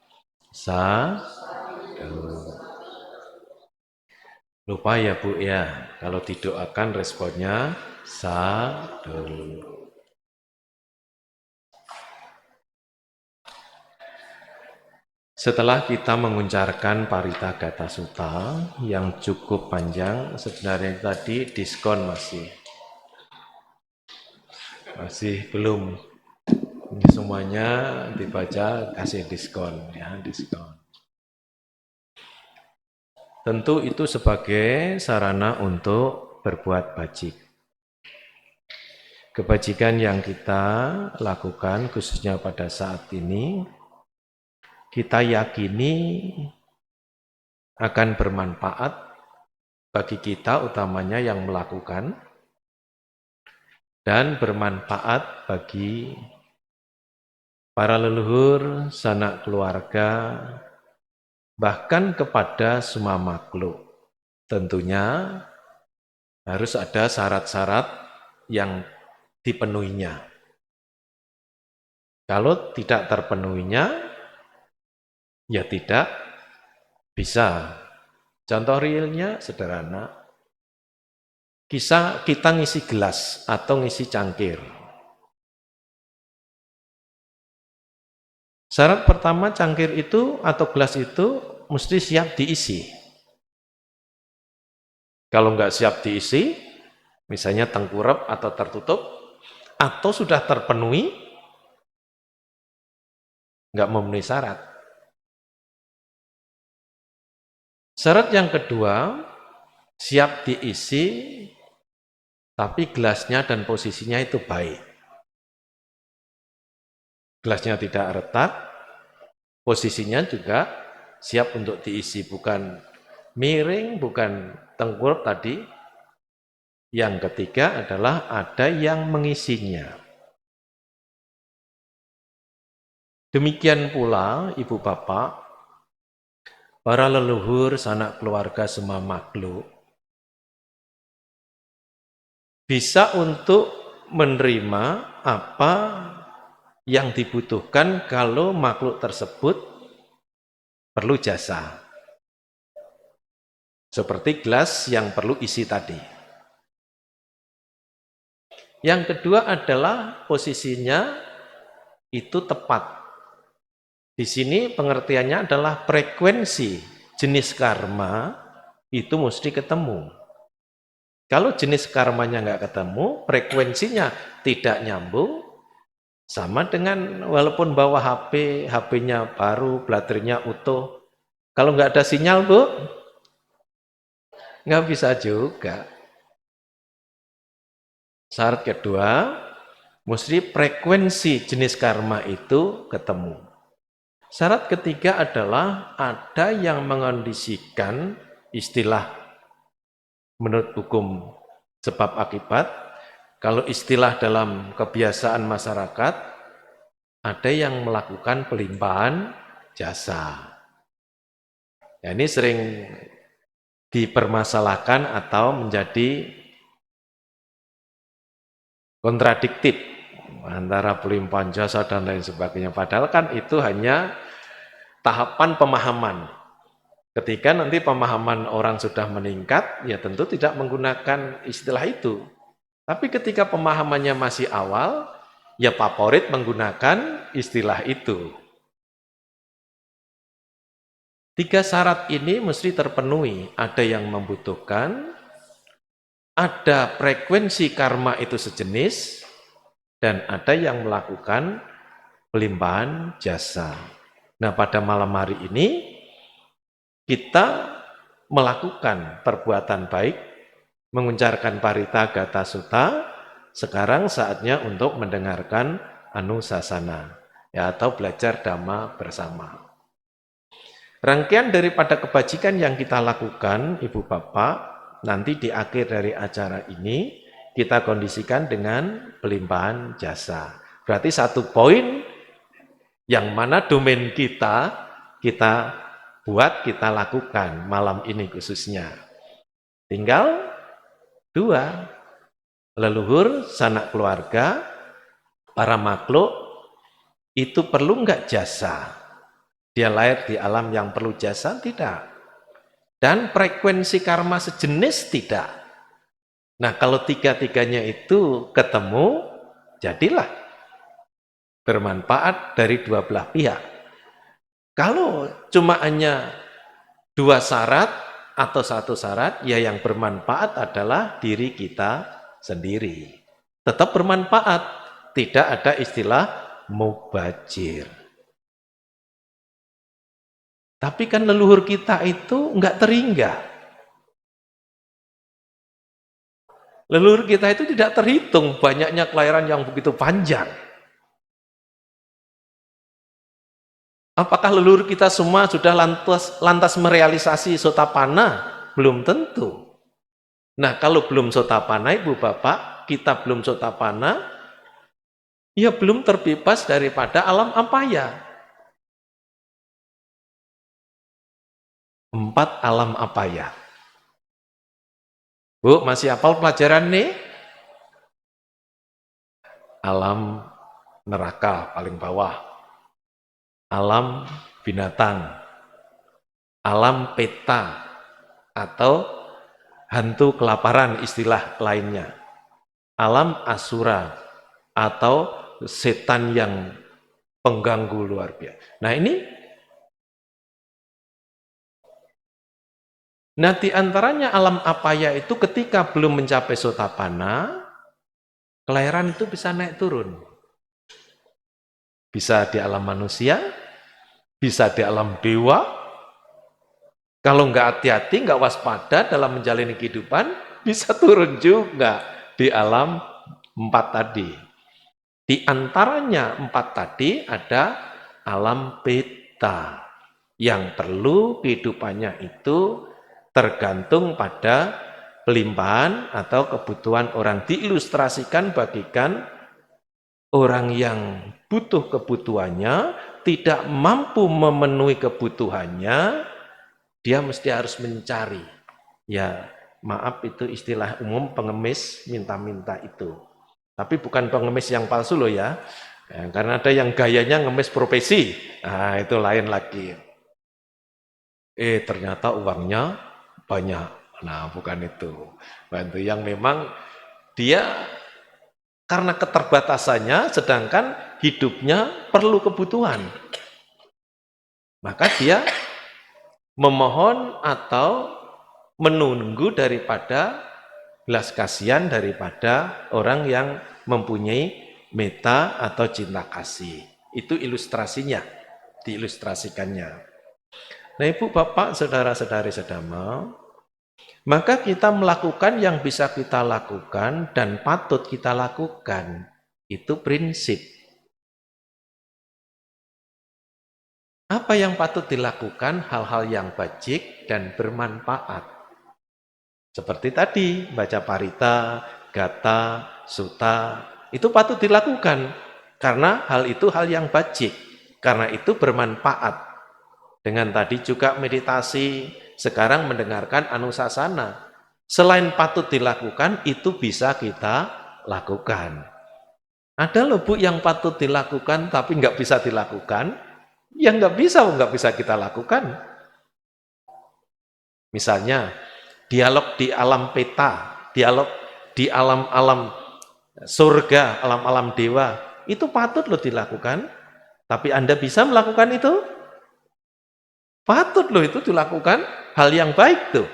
Lupa ya Bu ya, kalau didoakan responnya Sadu. Setelah kita mengucapkan Parita Gata Sutta yang cukup panjang, sebenarnya tadi diskon masih belum. Ini semuanya dibaca kasih diskon ya, diskon. Tentu itu sebagai sarana untuk berbuat bajik. Kebajikan yang kita lakukan khususnya pada saat ini, kita yakini akan bermanfaat bagi kita utamanya yang melakukan dan bermanfaat bagi para leluhur, sanak keluarga, bahkan kepada semua makhluk. Tentunya harus ada syarat-syarat yang dipenuhinya. Kalau tidak terpenuhinya, ya tidak bisa. Contoh realnya sederhana. Kita ngisi gelas atau ngisi cangkir. Syarat pertama cangkir itu atau gelas itu mesti siap diisi. Kalau nggak siap diisi, misalnya tengkurap atau tertutup, atau sudah terpenuhi, nggak memenuhi syarat. Syarat yang kedua, siap diisi, tapi gelasnya dan posisinya itu baik. Gelasnya tidak retak, posisinya juga siap untuk diisi, bukan miring, bukan tengkurap tadi. Yang ketiga adalah ada yang mengisinya. Demikian pula Ibu Bapak, para leluhur, sanak keluarga semua makhluk, bisa untuk menerima apa yang dibutuhkan kalau makhluk tersebut perlu jasa. Seperti gelas yang perlu isi tadi. Yang kedua adalah posisinya itu tepat. Di sini pengertiannya adalah frekuensi jenis karma itu mesti ketemu. Kalau jenis karmanya nggak ketemu, frekuensinya tidak nyambung, sama dengan walaupun bawa HP-nya baru, baterainya utuh. Kalau nggak ada sinyal, Bu, nggak bisa juga. Syarat kedua, mesti frekuensi jenis karma itu ketemu. Syarat ketiga adalah ada yang mengondisikan istilah menurut hukum sebab akibat. Kalau istilah dalam kebiasaan masyarakat, ada yang melakukan pelimpahan jasa. Ya, ini sering dipermasalahkan atau menjadi kontradiktif antara pelimpahan jasa dan lain sebagainya. Padahal kan itu hanya tahapan pemahaman. Ketika nanti pemahaman orang sudah meningkat, ya tentu tidak menggunakan istilah itu. Tapi ketika pemahamannya masih awal, ya favorit menggunakan istilah itu. 3 syarat ini mesti terpenuhi. Ada yang membutuhkan, ada frekuensi karma itu sejenis, dan ada yang melakukan pelimpahan jasa. Nah, pada malam hari ini, kita melakukan perbuatan baik, mengucapkan Parita Gata Sutta. Sekarang saatnya untuk mendengarkan Anusasana, ya, atau belajar Dhamma bersama. Rangkaian daripada kebajikan yang kita lakukan, Ibu Bapak, nanti di akhir dari acara ini kita kondisikan dengan pelimpahan jasa. Berarti 1 poin yang mana domain kita buat, kita lakukan malam ini khususnya. Tinggal 2, leluhur, sanak keluarga, para makhluk, itu perlu enggak jasa? Dia lahir di alam yang perlu jasa? Tidak. Dan frekuensi karma sejenis? Tidak. Nah, kalau tiga-tiganya itu ketemu, jadilah bermanfaat dari dua belah pihak. Kalau cuma hanya dua syarat atau satu syarat, ya yang bermanfaat adalah diri kita sendiri. Tetap bermanfaat, tidak ada istilah mubazir. Tapi kan leluhur kita itu enggak terhingga. Leluhur kita itu tidak terhitung banyaknya kelahiran yang begitu panjang. Apakah leluhur kita semua sudah lantas merealisasi sotapana? Belum tentu. Nah, kalau belum sotapana, Ibu Bapak, kita belum sotapana, ya belum terbebas daripada alam apaya. 4 alam apaya. Bu, masih hafal pelajaran nih? Alam neraka paling bawah, alam binatang, alam peta atau hantu kelaparan istilah lainnya, alam asura atau setan yang pengganggu luar biasa. Nah, di antaranya alam apaya itu ketika belum mencapai sotapana, kelahiran itu bisa naik turun. Bisa di alam manusia, bisa di alam dewa. Kalau nggak hati-hati, nggak waspada dalam menjalani kehidupan, bisa turun juga di alam 4 tadi. Di antaranya 4 tadi ada alam peta, yang perlu kehidupannya itu tergantung pada pelimpahan atau kebutuhan orang. Diilustrasikan bagikan orang yang butuh kebutuhannya, tidak mampu memenuhi kebutuhannya, dia mesti harus mencari. Ya, maaf itu istilah umum pengemis minta-minta itu. Tapi bukan pengemis yang palsu loh ya. Karena ada yang gayanya ngemis profesi. Nah, itu lain lagi. Ternyata uangnya banyak. Nah, bukan itu. Bantu yang memang dia karena keterbatasannya, sedangkan hidupnya perlu kebutuhan. Maka dia memohon atau menunggu daripada belas kasihan daripada orang yang mempunyai meta atau cinta kasih. Itu ilustrasinya, diilustrasikannya. Nah, Ibu, Bapak, Saudara-saudari sedama, maka kita melakukan yang bisa kita lakukan dan patut kita lakukan. Itu prinsip. Apa yang patut dilakukan? Hal-hal yang bajik dan bermanfaat. Seperti tadi, baca parita, gata, suta, itu patut dilakukan. Karena hal itu hal yang bajik. Karena itu bermanfaat. Dengan tadi juga meditasi, sekarang mendengarkan anusasana. Selain patut dilakukan, itu bisa kita lakukan. Ada loh Bu yang patut dilakukan tapi nggak bisa dilakukan. Yang nggak bisa kita lakukan. Misalnya, dialog di alam peta, dialog di alam-alam surga, alam-alam dewa, itu patut loh dilakukan. Tapi Anda bisa melakukan itu? Patut loh itu dilakukan, hal yang baik tuh.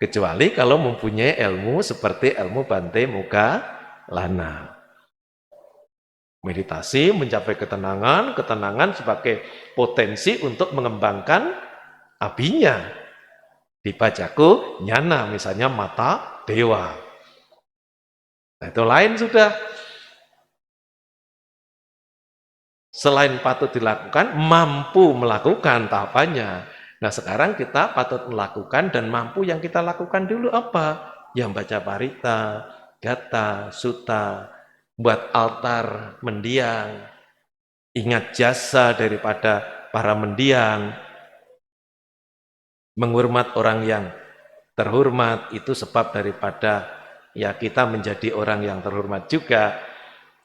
Kecuali kalau mempunyai ilmu seperti ilmu Bante Moggallana. Meditasi mencapai ketenangan, ketenangan sebagai potensi untuk mengembangkan abinya. Dibacaku nyana, misalnya mata dewa. Nah, itu lain sudah. Selain patut dilakukan, mampu melakukan tahapannya. Nah, sekarang kita patut melakukan dan mampu yang kita lakukan dulu apa? Yang baca parita, gata, sutta, buat altar mendiang, ingat jasa daripada para mendiang, menghormat orang yang terhormat, itu sebab daripada ya kita menjadi orang yang terhormat juga.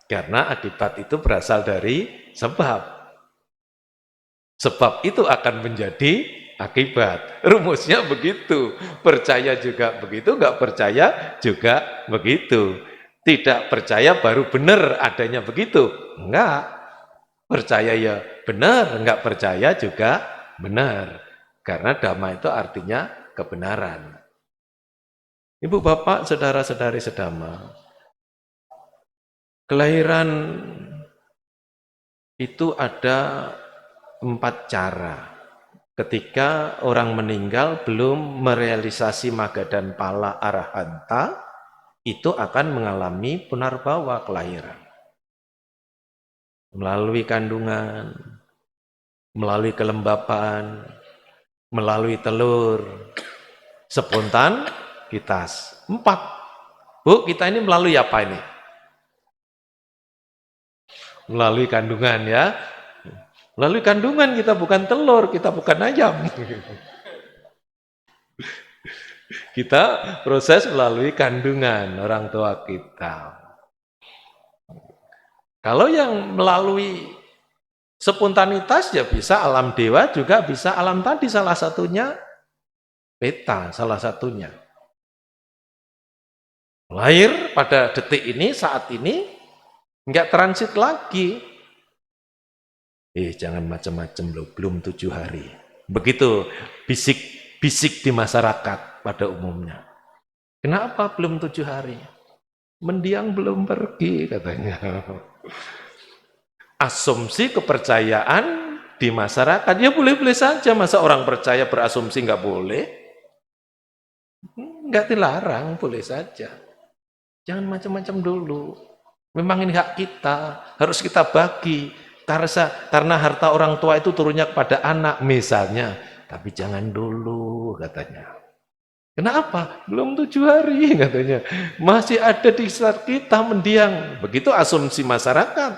Karena akibat itu berasal dari sebab. Sebab itu akan menjadi akibat. Rumusnya begitu. Percaya juga begitu, nggak percaya juga begitu. Tidak percaya baru benar adanya begitu. Enggak. Percaya ya benar, enggak percaya juga benar. Karena dhamma itu artinya kebenaran. Ibu bapak, saudara-saudari sedhamma, kelahiran itu ada 4 cara. Ketika orang meninggal belum merealisasi magga dan pala arahanta, itu akan mengalami punarbawa kelahiran. Melalui kandungan, melalui kelembapan, melalui telur, spontanitas. 4. Bu, kita ini melalui apa ini? Melalui kandungan ya. Melalui kandungan, kita bukan telur, kita bukan ayam. Kita proses melalui kandungan orang tua kita. Kalau yang melalui spontanitas ya bisa alam dewa, juga bisa alam tadi, salah satunya peta, salah satunya. Lahir pada detik ini, saat ini, enggak transit lagi. Jangan macam-macam loh, belum 7 hari. Begitu bisik-bisik di masyarakat pada umumnya. Kenapa belum 7 hari? Mendiang belum pergi katanya. Asumsi kepercayaan di masyarakat, ya boleh-boleh saja. Masa orang percaya berasumsi nggak boleh? Nggak dilarang, boleh saja. Jangan macam-macam dulu. Memang ini hak kita, harus kita bagi. Karena harta orang tua itu turunnya kepada anak misalnya. Tapi jangan dulu katanya. Kenapa? Belum 7 hari katanya. Masih ada di sekitar kita mendiang. Begitu asumsi masyarakat.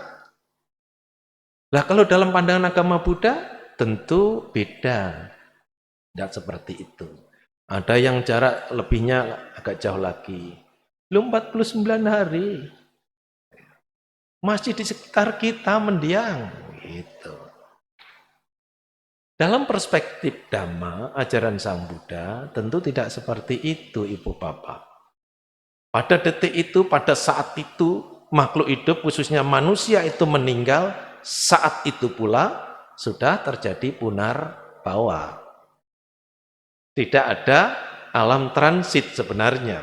Nah kalau dalam pandangan agama Buddha tentu beda. Tidak seperti itu. Ada yang jarak lebihnya agak jauh lagi. Belum 49 hari. Masih di sekitar kita mendiang. Gitu. Dalam perspektif Dhamma, ajaran Sang Buddha tentu tidak seperti itu, Ibu Bapak. Pada detik itu, pada saat itu, makhluk hidup khususnya manusia itu meninggal, saat itu pula sudah terjadi punarbawa. Tidak ada alam transit sebenarnya.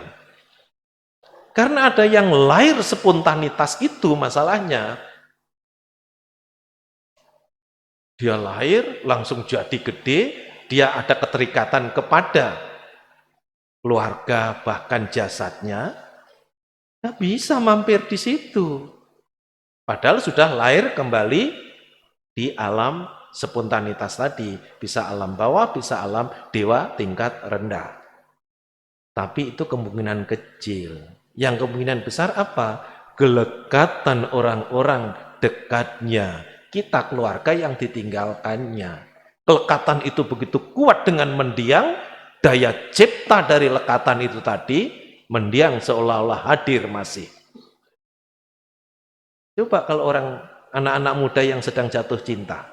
Karena ada yang lahir spontanitas itu masalahnya. Dia lahir, langsung jadi gede, dia ada keterikatan kepada keluarga, bahkan jasadnya, nggak bisa mampir di situ. Padahal sudah lahir kembali di alam spontanitas tadi. Bisa alam bawah, bisa alam dewa tingkat rendah. Tapi itu kemungkinan kecil. Yang kemungkinan besar apa? Gelekatan orang-orang dekatnya. Kita keluarga yang ditinggalkannya. Kelekatan itu begitu kuat dengan mendiang, daya cipta dari lekatan itu tadi, mendiang seolah-olah hadir masih. Coba kalau anak-anak muda yang sedang jatuh cinta.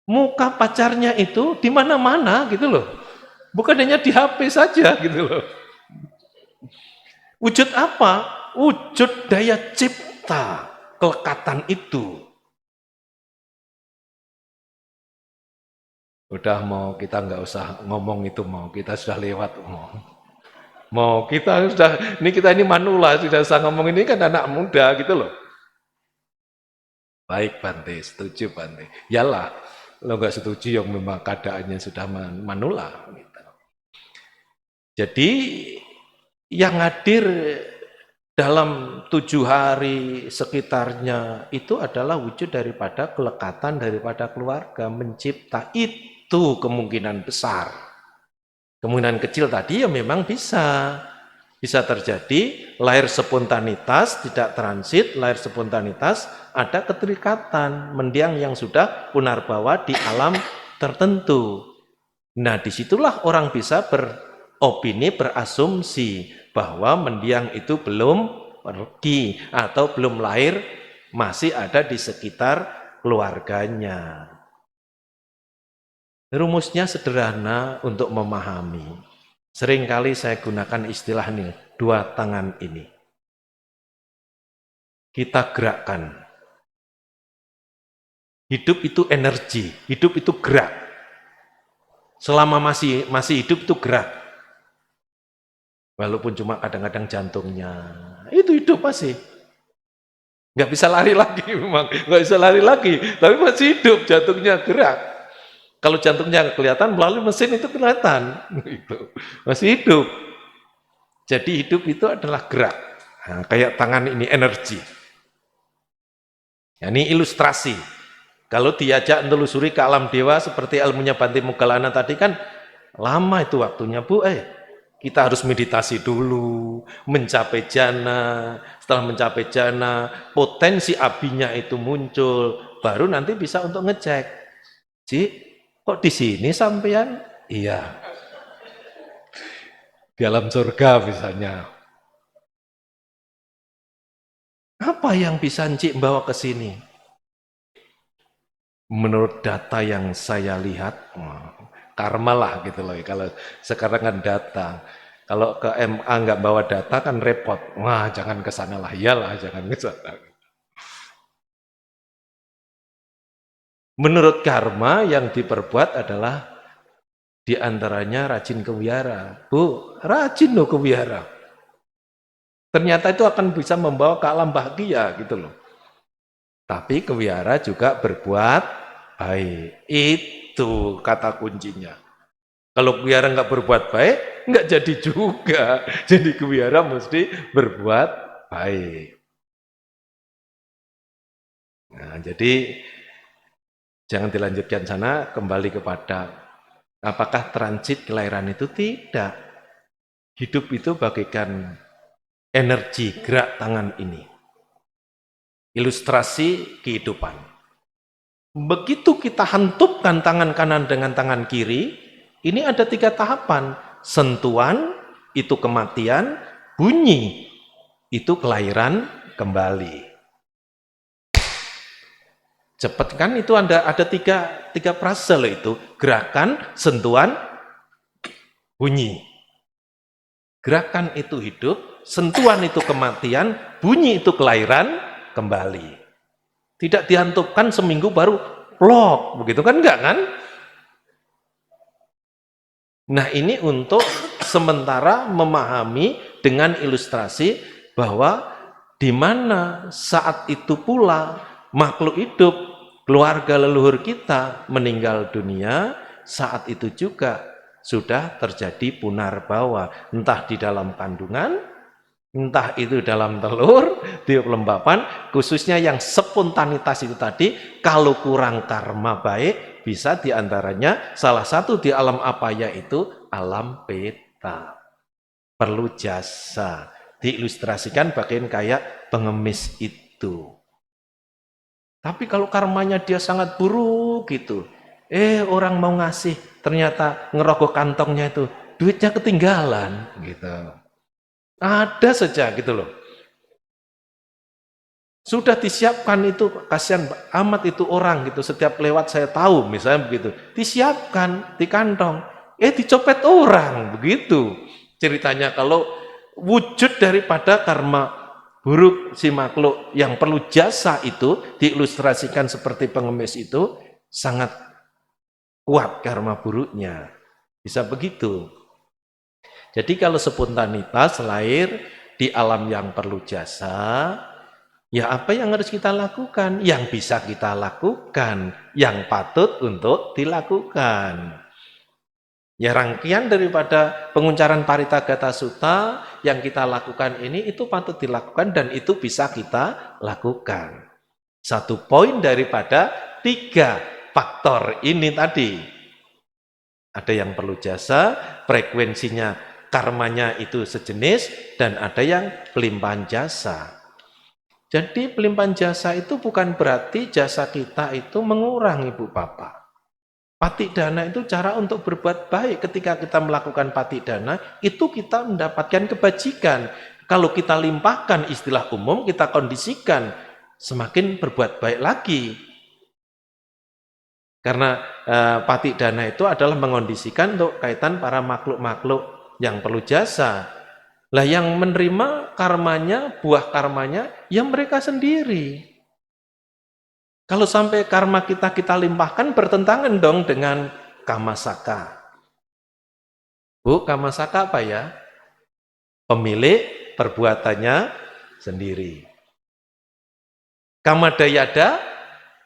Muka pacarnya itu di mana-mana gitu loh. Bukan hanya di HP saja gitu loh. Wujud apa? Wujud daya cipta kelekatan itu. Udah mau kita nggak usah ngomong itu, mau kita sudah lewat mau kita sudah ini manula, sudah usah ngomong ini kan anak muda gitu loh. Baik Bante, setuju Bante. Yalah, lo nggak setuju yang memang keadaannya sudah manula. Gitu. Jadi yang hadir dalam 7 hari sekitarnya itu adalah wujud daripada kelekatan daripada keluarga mencipta. Itu kemungkinan besar. Kemungkinan kecil tadi ya memang bisa terjadi lahir spontanitas, tidak transit, lahir spontanitas, ada keterikatan mendiang yang sudah punarbawa di alam tertentu. Nah disitulah orang bisa beropini, berasumsi bahwa mendiang itu belum pergi atau belum lahir, masih ada di sekitar keluarganya. Rumusnya sederhana untuk memahami. Seringkali saya gunakan istilah ini, 2 tangan ini. Kita gerakkan. Hidup itu energi, hidup itu gerak. Selama masih hidup itu gerak. Walaupun cuma kadang-kadang jantungnya, itu hidup masih. Nggak bisa lari lagi memang, nggak bisa lari lagi, tapi masih hidup, jantungnya gerak. Kalau jantungnya kelihatan, melalui mesin itu kelihatan. Itu masih hidup. Jadi hidup itu adalah gerak. Nah, kayak tangan ini energi. Nah, ini ilustrasi. Kalau diajak menelusuri ke alam dewa seperti ilmunya Bhante Moggallana tadi kan lama itu waktunya, Bu. Kita harus meditasi dulu, mencapai jana. Setelah mencapai jana, potensi abinya itu muncul, baru nanti bisa untuk ngecek. Ji, kok di sini sampean? Iya. Di alam surga misalnya. Apa yang bisa Cik bawa ke sini? Menurut data yang saya lihat, karma lah gitu loh. Kalau sekarang kan data. Kalau ke MA nggak bawa data kan repot. Wah, jangan ke sana lah. Iyalah, jangan ke sana. Menurut karma yang diperbuat adalah diantaranya rajin ke wihara. Bu, rajin loh ke wihara. Ternyata itu akan bisa membawa ke alam bahagia gitu loh. Tapi ke wihara juga berbuat baik. Itu kata kuncinya. Kalau ke wihara nggak berbuat baik, nggak jadi juga. Jadi ke wihara mesti berbuat baik. Nah, jadi jangan dilanjutkan sana, kembali kepada apakah transit kelahiran itu? Tidak. Hidup itu bagaikan energi gerak tangan ini. Ilustrasi kehidupan. Begitu kita hentupkan tangan kanan dengan tangan kiri, ini ada 3 tahapan. Sentuhan, itu kematian. Bunyi, itu kelahiran kembali. Cepat kan itu ada tiga frase loh itu. Gerakan, sentuhan, bunyi. Gerakan itu hidup, sentuhan itu kematian, bunyi itu kelahiran kembali. Tidak dihantupkan seminggu baru plok, begitu kan enggak kan? Nah ini untuk sementara memahami dengan ilustrasi bahwa di mana saat itu pula makhluk hidup, keluarga leluhur kita meninggal dunia, saat itu juga sudah terjadi punarbawa, entah di dalam kandungan, entah itu dalam telur, di kelembapan, khususnya yang spontanitas itu tadi, kalau kurang karma baik, bisa diantaranya salah satu di alam apa yaitu alam peta. Perlu jasa, diilustrasikan bagian kayak pengemis itu. Tapi kalau karmanya dia sangat buruk gitu, orang mau ngasih, ternyata ngerogoh kantongnya itu, duitnya ketinggalan gitu. Ada saja gitu loh. Sudah disiapkan itu, kasihan amat itu orang gitu, setiap lewat saya tahu misalnya begitu. Disiapkan di kantong, dicopet orang begitu. Ceritanya kalau wujud daripada karma buruk si makhluk yang perlu jasa itu diilustrasikan seperti pengemis itu sangat kuat karma buruknya. Bisa begitu. Jadi kalau spontanitas lahir di alam yang perlu jasa, ya apa yang harus kita lakukan? Yang bisa kita lakukan, yang patut untuk dilakukan. Ya rangkaian daripada penguncaran Paritagata Sutta yang kita lakukan ini itu patut dilakukan dan itu bisa kita lakukan. Satu poin daripada 3 faktor ini tadi. Ada yang perlu jasa, frekuensinya karmanya itu sejenis, dan ada yang pelimpahan jasa. Jadi pelimpahan jasa itu bukan berarti jasa kita itu mengurang Ibu Bapak. Patidana itu cara untuk berbuat baik. Ketika kita melakukan patidana, itu kita mendapatkan kebajikan. Kalau kita limpahkan istilah umum, kita kondisikan, semakin berbuat baik lagi. Karena patik dana itu adalah mengondisikan untuk kaitan para makhluk-makhluk yang perlu jasa. Lah yang menerima karmanya, buah karmanya, ya mereka sendiri. Kalau sampai karma kita limpahkan, bertentangan dong dengan kamasaka. Bu, kamasaka apa ya? Pemilik perbuatannya sendiri. Kamadayada,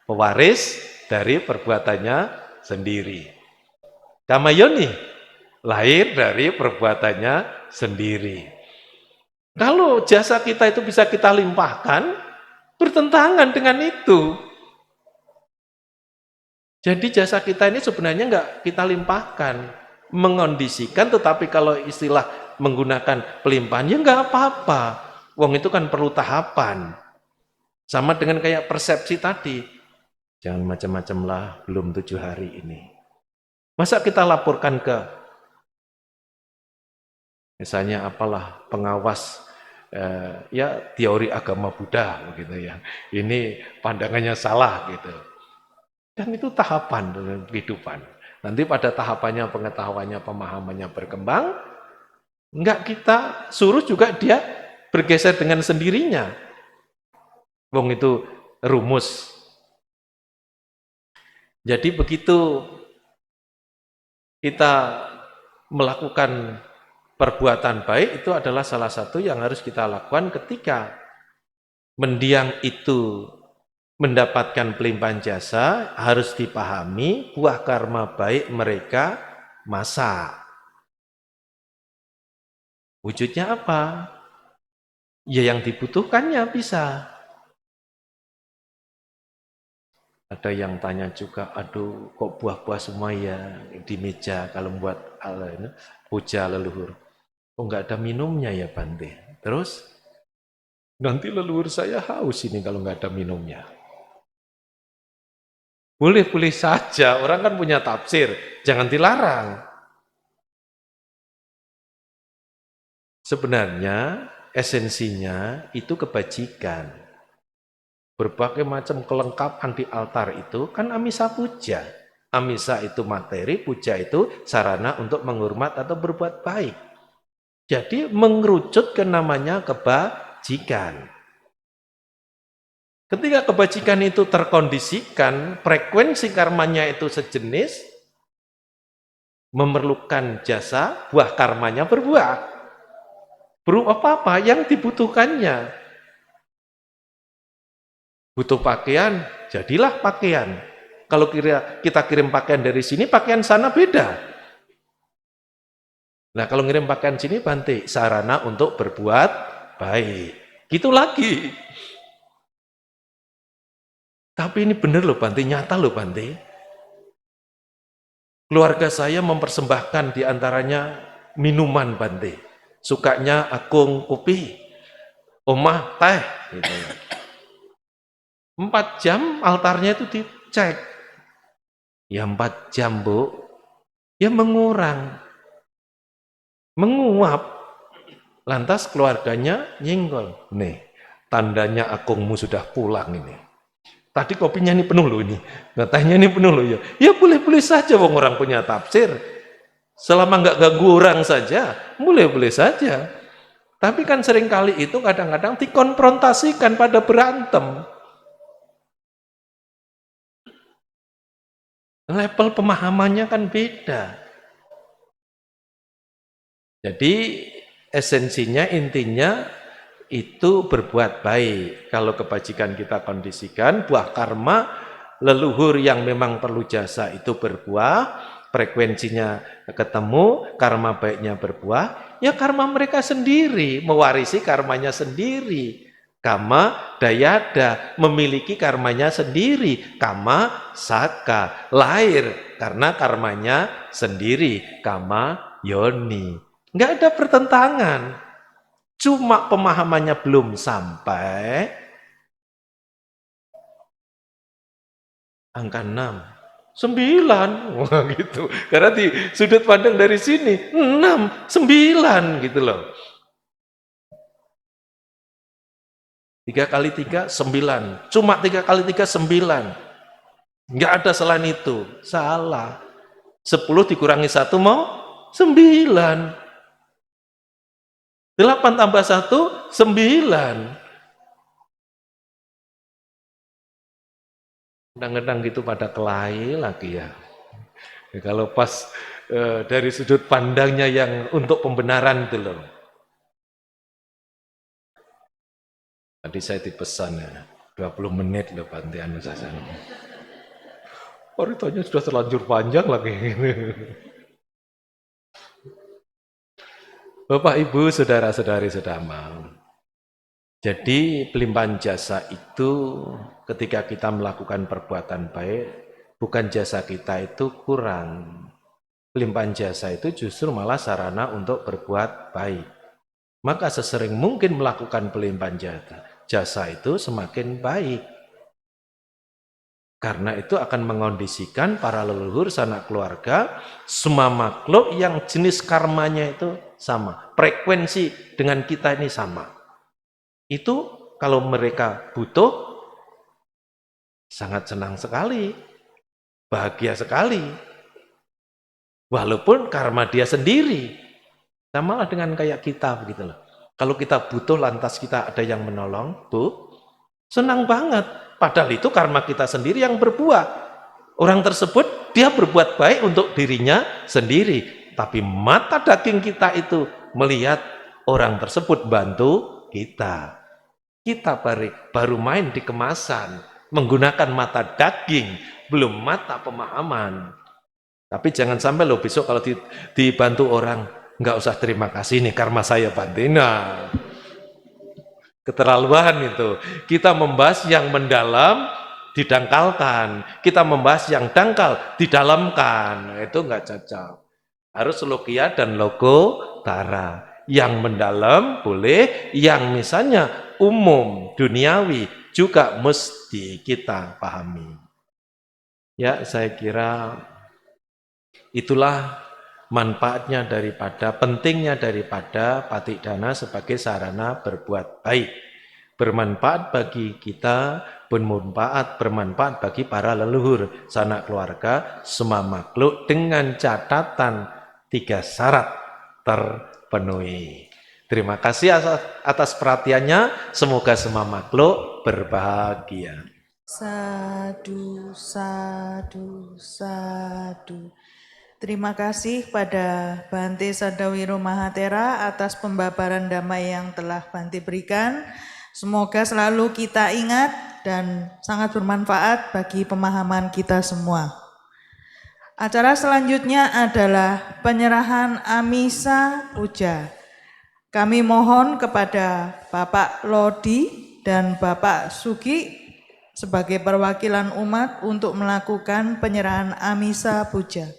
pewaris dari perbuatannya sendiri. Kamayoni, lahir dari perbuatannya sendiri. Kalau jasa kita itu bisa kita limpahkan, bertentangan dengan itu. Jadi jasa kita ini sebenarnya enggak kita limpahkan, mengondisikan, tetapi kalau istilah menggunakan pelimpahan, ya enggak apa-apa. Wong itu kan perlu tahapan. Sama dengan kayak persepsi tadi. Jangan macam-macam lah, belum 7 hari ini. Masa kita laporkan ke, misalnya apalah, pengawas, ya teori agama Buddha, begitu ya. Ini pandangannya salah, gitu. Dan itu tahapan dalam kehidupan. Nanti pada tahapannya, pengetahuannya, pemahamannya berkembang, enggak kita suruh juga dia bergeser dengan sendirinya. Wong itu rumus. Jadi begitu kita melakukan perbuatan baik, itu adalah salah satu yang harus kita lakukan ketika mendiang itu mendapatkan pelimpahan jasa, harus dipahami buah karma baik mereka masak. Wujudnya apa? Ya yang dibutuhkannya bisa. Ada yang tanya juga, aduh kok buah-buah semua ya di meja kalau buat puja leluhur. Kok nggak ada minumnya ya Bante? Terus, nanti leluhur saya haus ini kalau nggak ada minumnya. Boleh-boleh saja, orang kan punya tafsir, jangan dilarang. Sebenarnya esensinya itu kebajikan. Berbagai macam kelengkapan di altar itu kan amisa puja. Amisa itu materi, puja itu sarana untuk menghormat atau berbuat baik. Jadi mengerucut ke namanya kebajikan. Ketika kebajikan itu terkondisikan, frekuensi karmanya itu sejenis, memerlukan jasa, buah karmanya berbuah. Berupa apa-apa yang dibutuhkannya. Butuh pakaian, jadilah pakaian. Kalau kita kirim pakaian dari sini, pakaian sana beda. Nah kalau ngirim pakaian sini, Bante, sarana untuk berbuat baik. Gitu lagi. Tapi ini benar loh Bante, nyata loh Bante. Keluarga saya mempersembahkan diantaranya minuman Bante. Sukanya Agung kopi, Omah teh. Gitu. 4 jam altarnya itu dicek. Ya 4 jam Bu, ya mengurang. Menguap. Lantas keluarganya nyenggol. Nih, tandanya Agungmu sudah pulang ini. Tadi kopinya ini penuh loh ini. Nah, tehnya ini penuh loh ya. Ya boleh-boleh saja wong orang punya tafsir. Selama nggak ganggu orang saja, boleh-boleh saja. Tapi kan seringkali itu kadang-kadang dikonfrontasikan pada berantem. Level pemahamannya kan beda. Jadi esensinya, intinya itu berbuat baik. Kalau kebajikan kita kondisikan, buah karma leluhur yang memang perlu jasa itu berbuah, frekuensinya ketemu, karma baiknya berbuah, ya karma mereka sendiri, mewarisi karmanya sendiri. Kama dayada, memiliki karmanya sendiri. Kama saka, lahir karena karmanya sendiri. Kama yoni. Enggak ada pertentangan. Cuma pemahamannya belum sampai. Angka 6, 9, wah gitu. Karena di sudut pandang dari sini 6, 9 gitu loh. 3 kali 3, 9. Cuma 3 kali 3, 9. Nggak ada selain itu. Salah. 10 dikurangi 1 mau 9. 8 tambah 1, 9. Kadang-kadang gitu pada kelahi lagi ya. Kalau pas dari sudut pandangnya yang untuk pembenaran itu loh. Tadi saya dipesan ya, 20 menit loh Bantian Ustaz. Ceritanya sudah terlanjur panjang lagi. Bapak, Ibu, saudara-saudari sedama. Jadi pelimpahan jasa itu ketika kita melakukan perbuatan baik, bukan jasa kita itu kurang. Pelimpahan jasa itu justru malah sarana untuk berbuat baik. Maka sesering mungkin melakukan pelimpahan jasa itu semakin baik. Karena itu akan mengondisikan para leluhur, sanak keluarga, semua makhluk yang jenis karmanya itu sama. Frekuensi dengan kita ini sama. Itu kalau mereka butuh, sangat senang sekali. Bahagia sekali. Walaupun karma dia sendiri. Samalah dengan kayak kita begitu loh. Kalau kita butuh lantas kita ada yang menolong, Bu, senang banget. Padahal itu karma kita sendiri yang berbuat. Orang tersebut dia berbuat baik untuk dirinya sendiri. Tapi mata daging kita itu melihat orang tersebut bantu kita. Kita baru main di kemasan. Menggunakan mata daging, belum mata pemahaman. Tapi jangan sampai loh besok kalau dibantu orang, nggak usah terima kasih nih karma saya bantina. Keterlaluan itu. Kita membahas yang mendalam didangkalkan. Kita membahas yang dangkal didalamkan. Itu enggak cocok. Harus logia dan logo tara. Yang mendalam boleh, yang misalnya umum, duniawi juga mesti kita pahami. Ya, saya kira itulah manfaatnya pentingnya daripada patik dana sebagai sarana berbuat baik. Bermanfaat bagi kita, bermanfaat bagi para leluhur, sanak keluarga, semua makhluk dengan catatan 3 syarat terpenuhi. Terima kasih atas perhatiannya, semoga semua makhluk berbahagia. Sadu, sadu, sadu. Terima kasih pada Bhante Sadawiro Mahatera atas pembabaran damai yang telah Bhante berikan. Semoga selalu kita ingat dan sangat bermanfaat bagi pemahaman kita semua. Acara selanjutnya adalah penyerahan Amisa Puja. Kami mohon kepada Bapak Lodi dan Bapak Sugi sebagai perwakilan umat untuk melakukan penyerahan Amisa Puja.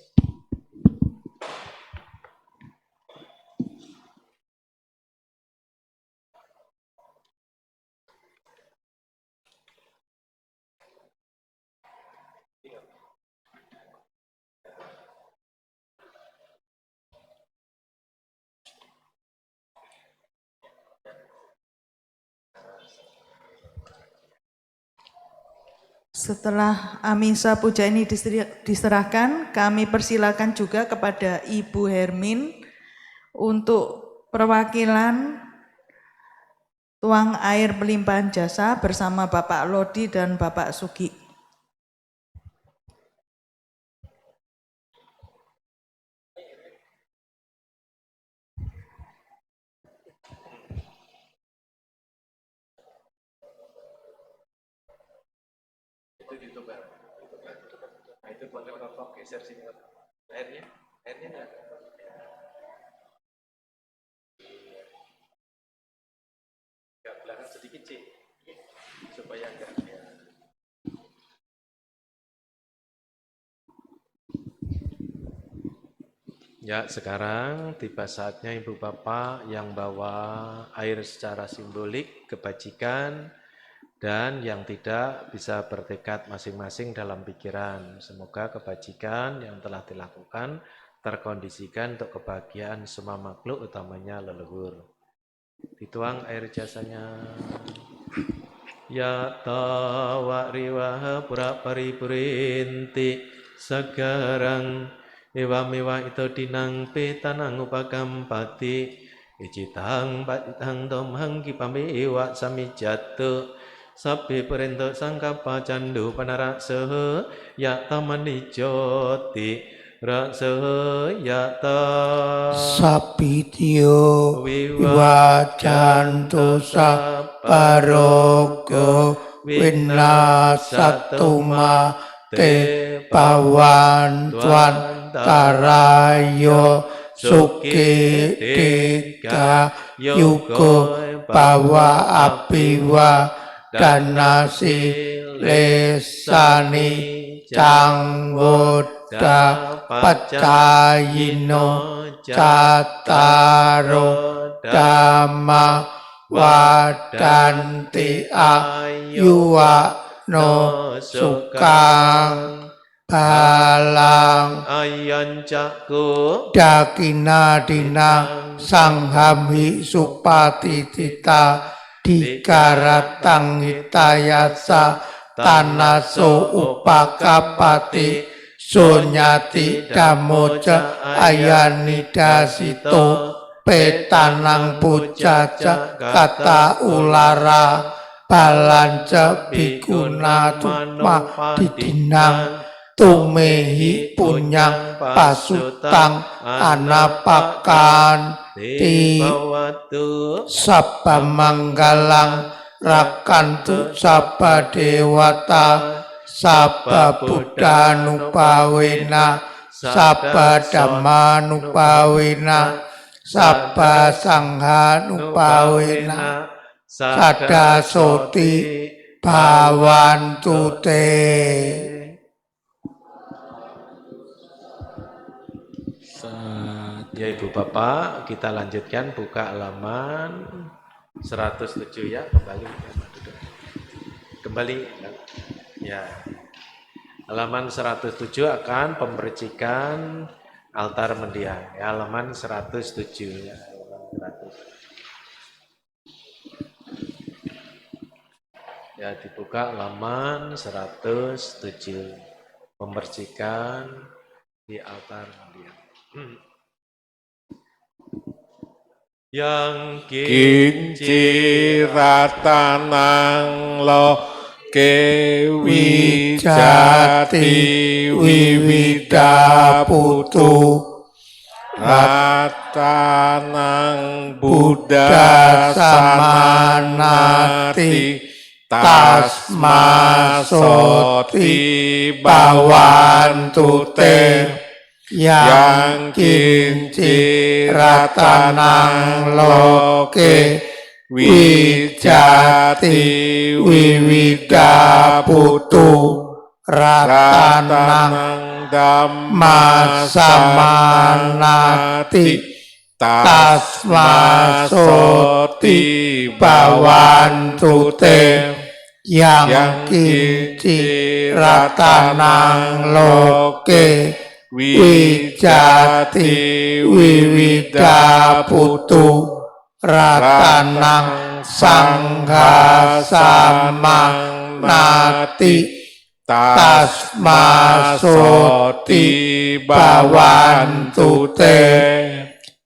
Setelah Amisa Puja ini diserahkan, kami persilakan juga kepada Ibu Hermin untuk perwakilan tuang air pelimpahan jasa bersama Bapak Lodi dan Bapak Sugi. Itu boleh Bapak geser sini airnya enggak ada. Agak belakang sedikit sih supaya enggak ya. Sekarang tiba saatnya Ibu Bapak yang bawa air secara simbolik kebajikan dan yang tidak bisa bertekad masing-masing dalam pikiran. Semoga kebajikan yang telah dilakukan terkondisikan untuk kebahagiaan semua makhluk, utamanya leluhur. Dituang air jasanya. Yata wariwaha pura paripurinti segarang ewa ito dinang petanang upakam pati icitang patitang domhang kipame ewa samijatu sabi perento sangkapa candu panaraksehe yata manijoti raksehe yata Sapityo wiwacantosa parogo winasatuma te pawantuan tarayo suki dika yugo bawa apiwa danasi lesani canggoda pacayino cataro dhamma wadanti ayuwa no sukang balang ayan caku dakina dina sanghamhi supatitita dikaratang hitayasa tanaso upakapati sunyati damoja ayanidasito petanang pujaja kata ulara balanca bikuna tuma didinang tumehi punyang pasutang anapakan ti sabba manggalang rakantu sabba dewata sabba buddhanupawena sabba dhammanupawena sabba sanghanupawena sadasoti bhavantu te. Ya Ibu Bapak, kita lanjutkan buka halaman 107 ya, kembali ya. Halaman 107 akan pembercikan altar mendiang ya, halaman 107 ya, halaman 100. Ya, dibuka halaman 107 pembercikan di altar mendiang. Yang Kinci ratanang loke wijati wiwidaputu ratanang Buddha samanati tasmasoti bawantu te yang kinci ratanang loke wijati wiwidaputu ratanang dhamma samanati tasmasoti bawantu te yang kinci ratanang loke wijati wiwidaputu ratanang sangha samanati tasmasoti bawantu te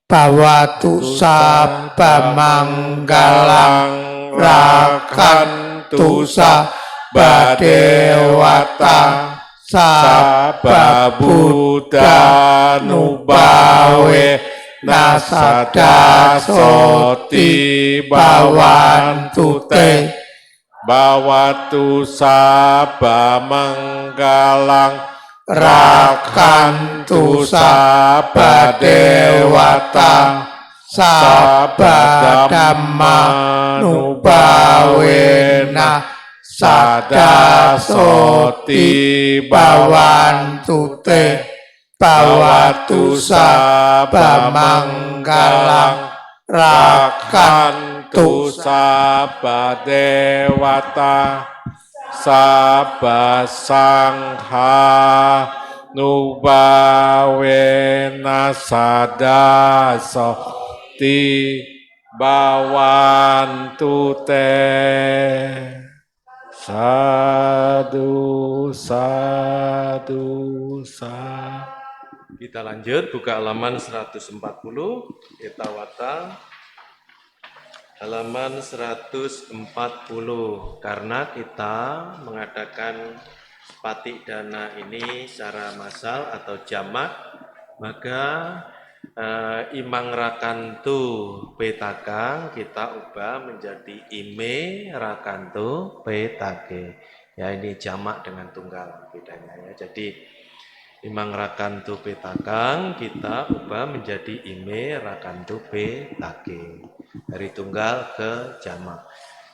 bawatu sabba manggalang rakantu sabba dewata sabba buddha nubawe nasadasoti bawantu te bawatu sabba manggalang rakantu sabba dewata sabba dhamma nubawena sadasoti bawantu te bawatu sabba manggalang rakantu sabba dewata sabba sangha nubawena sadasoti bawantu te. Sadu, sadu, sadu. Kita lanjut, buka halaman 140, Etawata, halaman 140. Karena kita mengadakan patik dana ini secara massal atau jamak, maka Imang Rakantu Petaka kita ubah menjadi Ime Rakantu Petake. Ya, ini jamak dengan tunggal bedanya ya. Jadi Imang Rakantu Petakang kita ubah menjadi Ime Rakantu Petake. Dari tunggal ke jamak.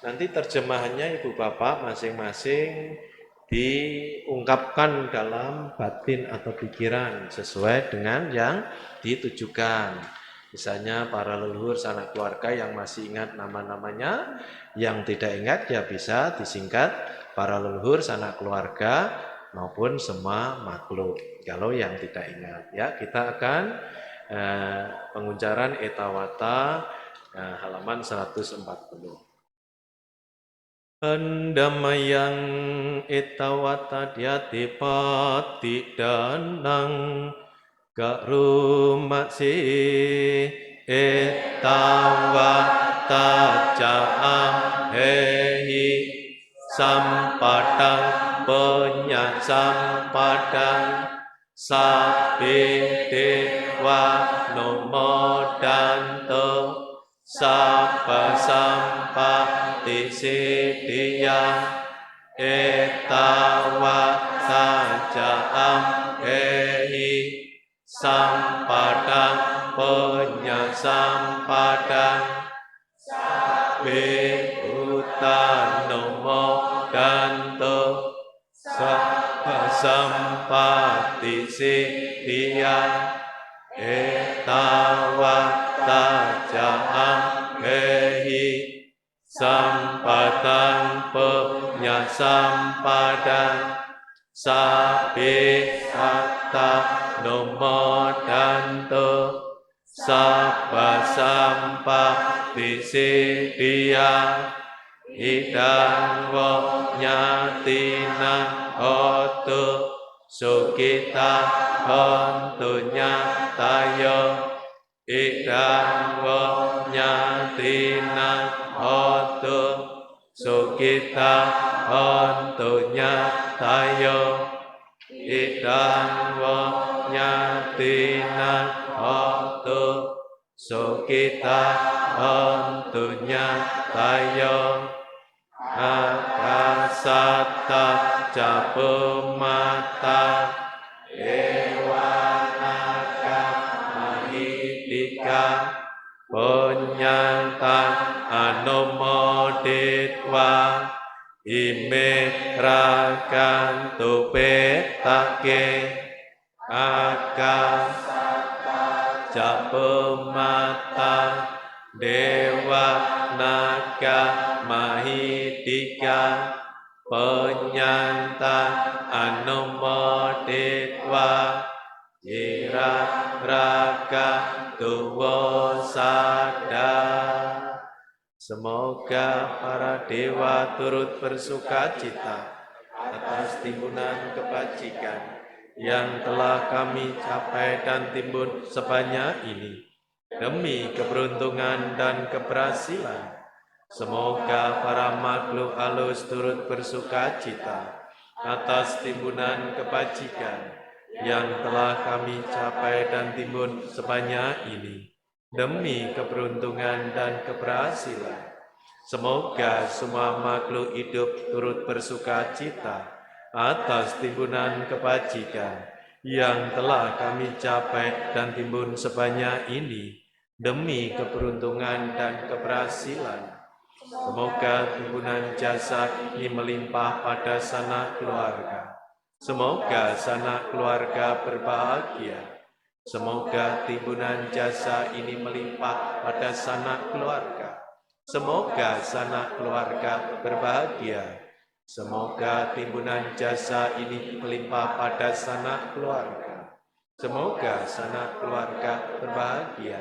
Nanti terjemahannya Ibu Bapak masing-masing diungkapkan dalam batin atau pikiran sesuai dengan yang ditujukan. Misalnya para leluhur sanak keluarga yang masih ingat nama-namanya, yang tidak ingat ya bisa disingkat para leluhur sanak keluarga maupun semua makhluk. Kalau yang tidak ingat ya, kita akan penguncaran Etawata halaman 140. Andamayang Etawata Dyatipati Danang Garumaksi Etawata Jahehi Sampadang Penyat Sampadang Sabe Dewa Nomodanto Sapa Sampati Siddhiyang Etawata Jahehi Sampadang Penyat Sampadang Sabe Utanomo Danto Sapa Sampati Siddhiyang Etawata Jahehi Sampadang Penyat Sampadang Sabe Hatta Nomodanto Sapa Sampati Siddhiyang Idang wo nyatina hotu Sukita hontu nyatayo Idang wo nyatina hotu Sukita hontu nyatayo Idang wo nyatina hotu Sukita hontu nyatayo Akasata Japumata Dewanaka Mahidika Punyantang Anomoditwa Ime Rakantu Petake Akasata Japumata Dewa Naga Mahidika Penyantang Anomoditwa Jira Raga Tuwosada. Semoga para dewa turut bersukacita atas timbunan kebajikan yang telah kami capai dan timbun sebanyak ini. Demi keberuntungan dan keberhasilan, semoga para makhluk halus turut bersukacita atas timbunan kebajikan yang telah kami capai dan timbun sebanyak ini. Demi keberuntungan dan keberhasilan, semoga semua makhluk hidup turut bersukacita atas timbunan kebajikan yang telah kami capai dan timbun sebanyak ini. Demi keberuntungan dan keberhasilan, semoga timbunan jasa ini melimpah pada sanak keluarga. Semoga sanak keluarga berbahagia. Semoga timbunan jasa ini melimpah pada sanak keluarga. Semoga sanak keluarga berbahagia. Semoga timbunan jasa ini melimpah pada sanak keluarga. Semoga sanak keluarga berbahagia.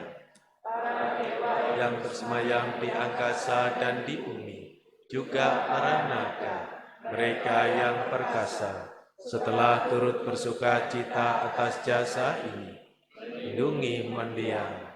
Yang bersemayam di angkasa dan di bumi, juga para naga, mereka yang perkasa, setelah turut bersuka cita atas jasa ini, lindungi mendiang.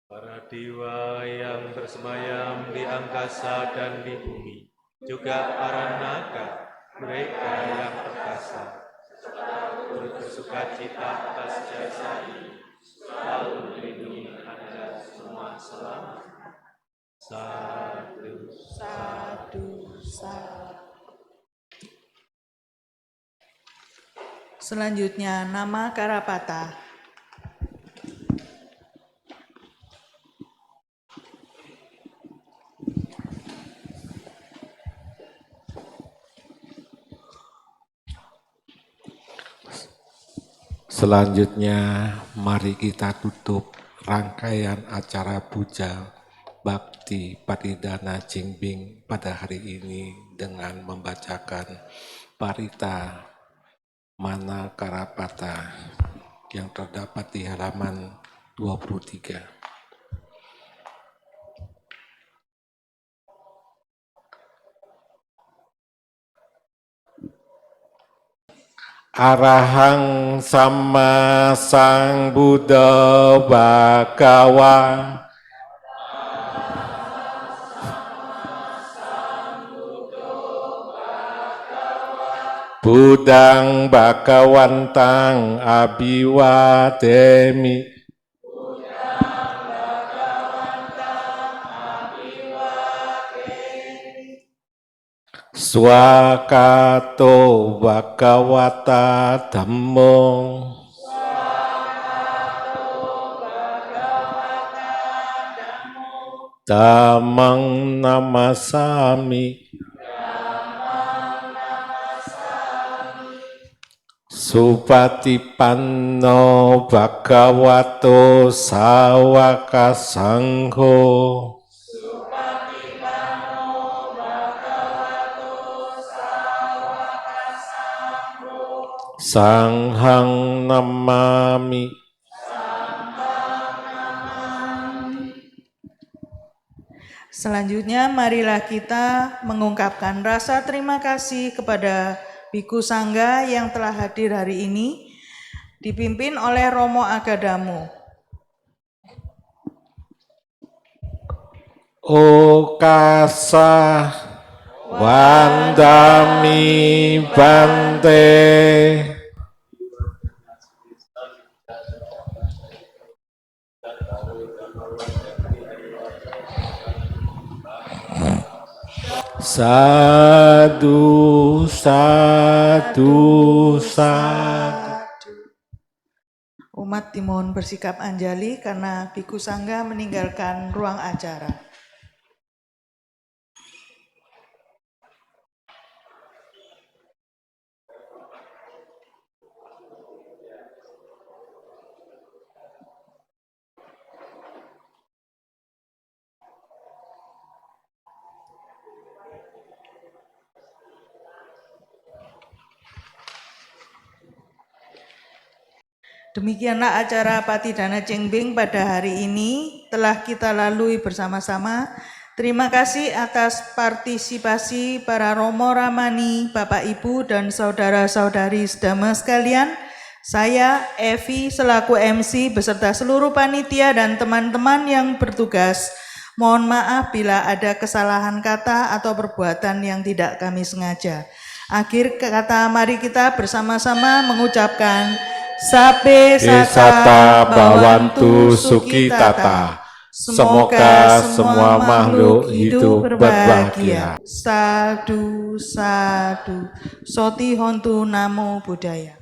Para dewa yang bersemayam di angkasa dan di bumi, juga para naga, mereka yang perkasa, turut bersuka cita atas jasa ini, selalu melindungi Anda semua selama. Sadu, Sadu, sadu. Selanjutnya nama Karapata. Selanjutnya, mari kita tutup rangkaian acara puja Bakti Patidana Jingbing pada hari ini dengan membacakan Parita Mana Karapata yang terdapat di halaman 23. Arahang Sama Sang Buddha Bhagawa Budang Bhagawantang Abhiwademi Swakato Bhagawata Dhammo Dhammang Namasami Supatipanno Bhagavato Sawaka Sangho Sanghang Namami. Selanjutnya marilah kita mengungkapkan rasa terima kasih kepada Biku Sangga yang telah hadir hari ini, dipimpin oleh Romo Agadamu. Okasa Wandami Bante. Sadu, sadu, sadu. Umat dimohon bersikap anjali karena Biku Sangga meninggalkan ruang acara. Demikianlah acara Patidana Jingbing pada hari ini telah kita lalui bersama-sama. Terima kasih atas partisipasi para Romo Ramani, Bapak Ibu dan saudara-saudari sedama sekalian. Saya Evi selaku MC beserta seluruh panitia dan teman-teman yang bertugas. Mohon maaf bila ada kesalahan kata atau perbuatan yang tidak kami sengaja. Akhir kata, mari kita bersama-sama mengucapkan Sabe Sata Bhavantu Sukitata. Semoga semua makhluk hidup berbahagia. Sadu, sadu. Soti hontu namo buddhaya.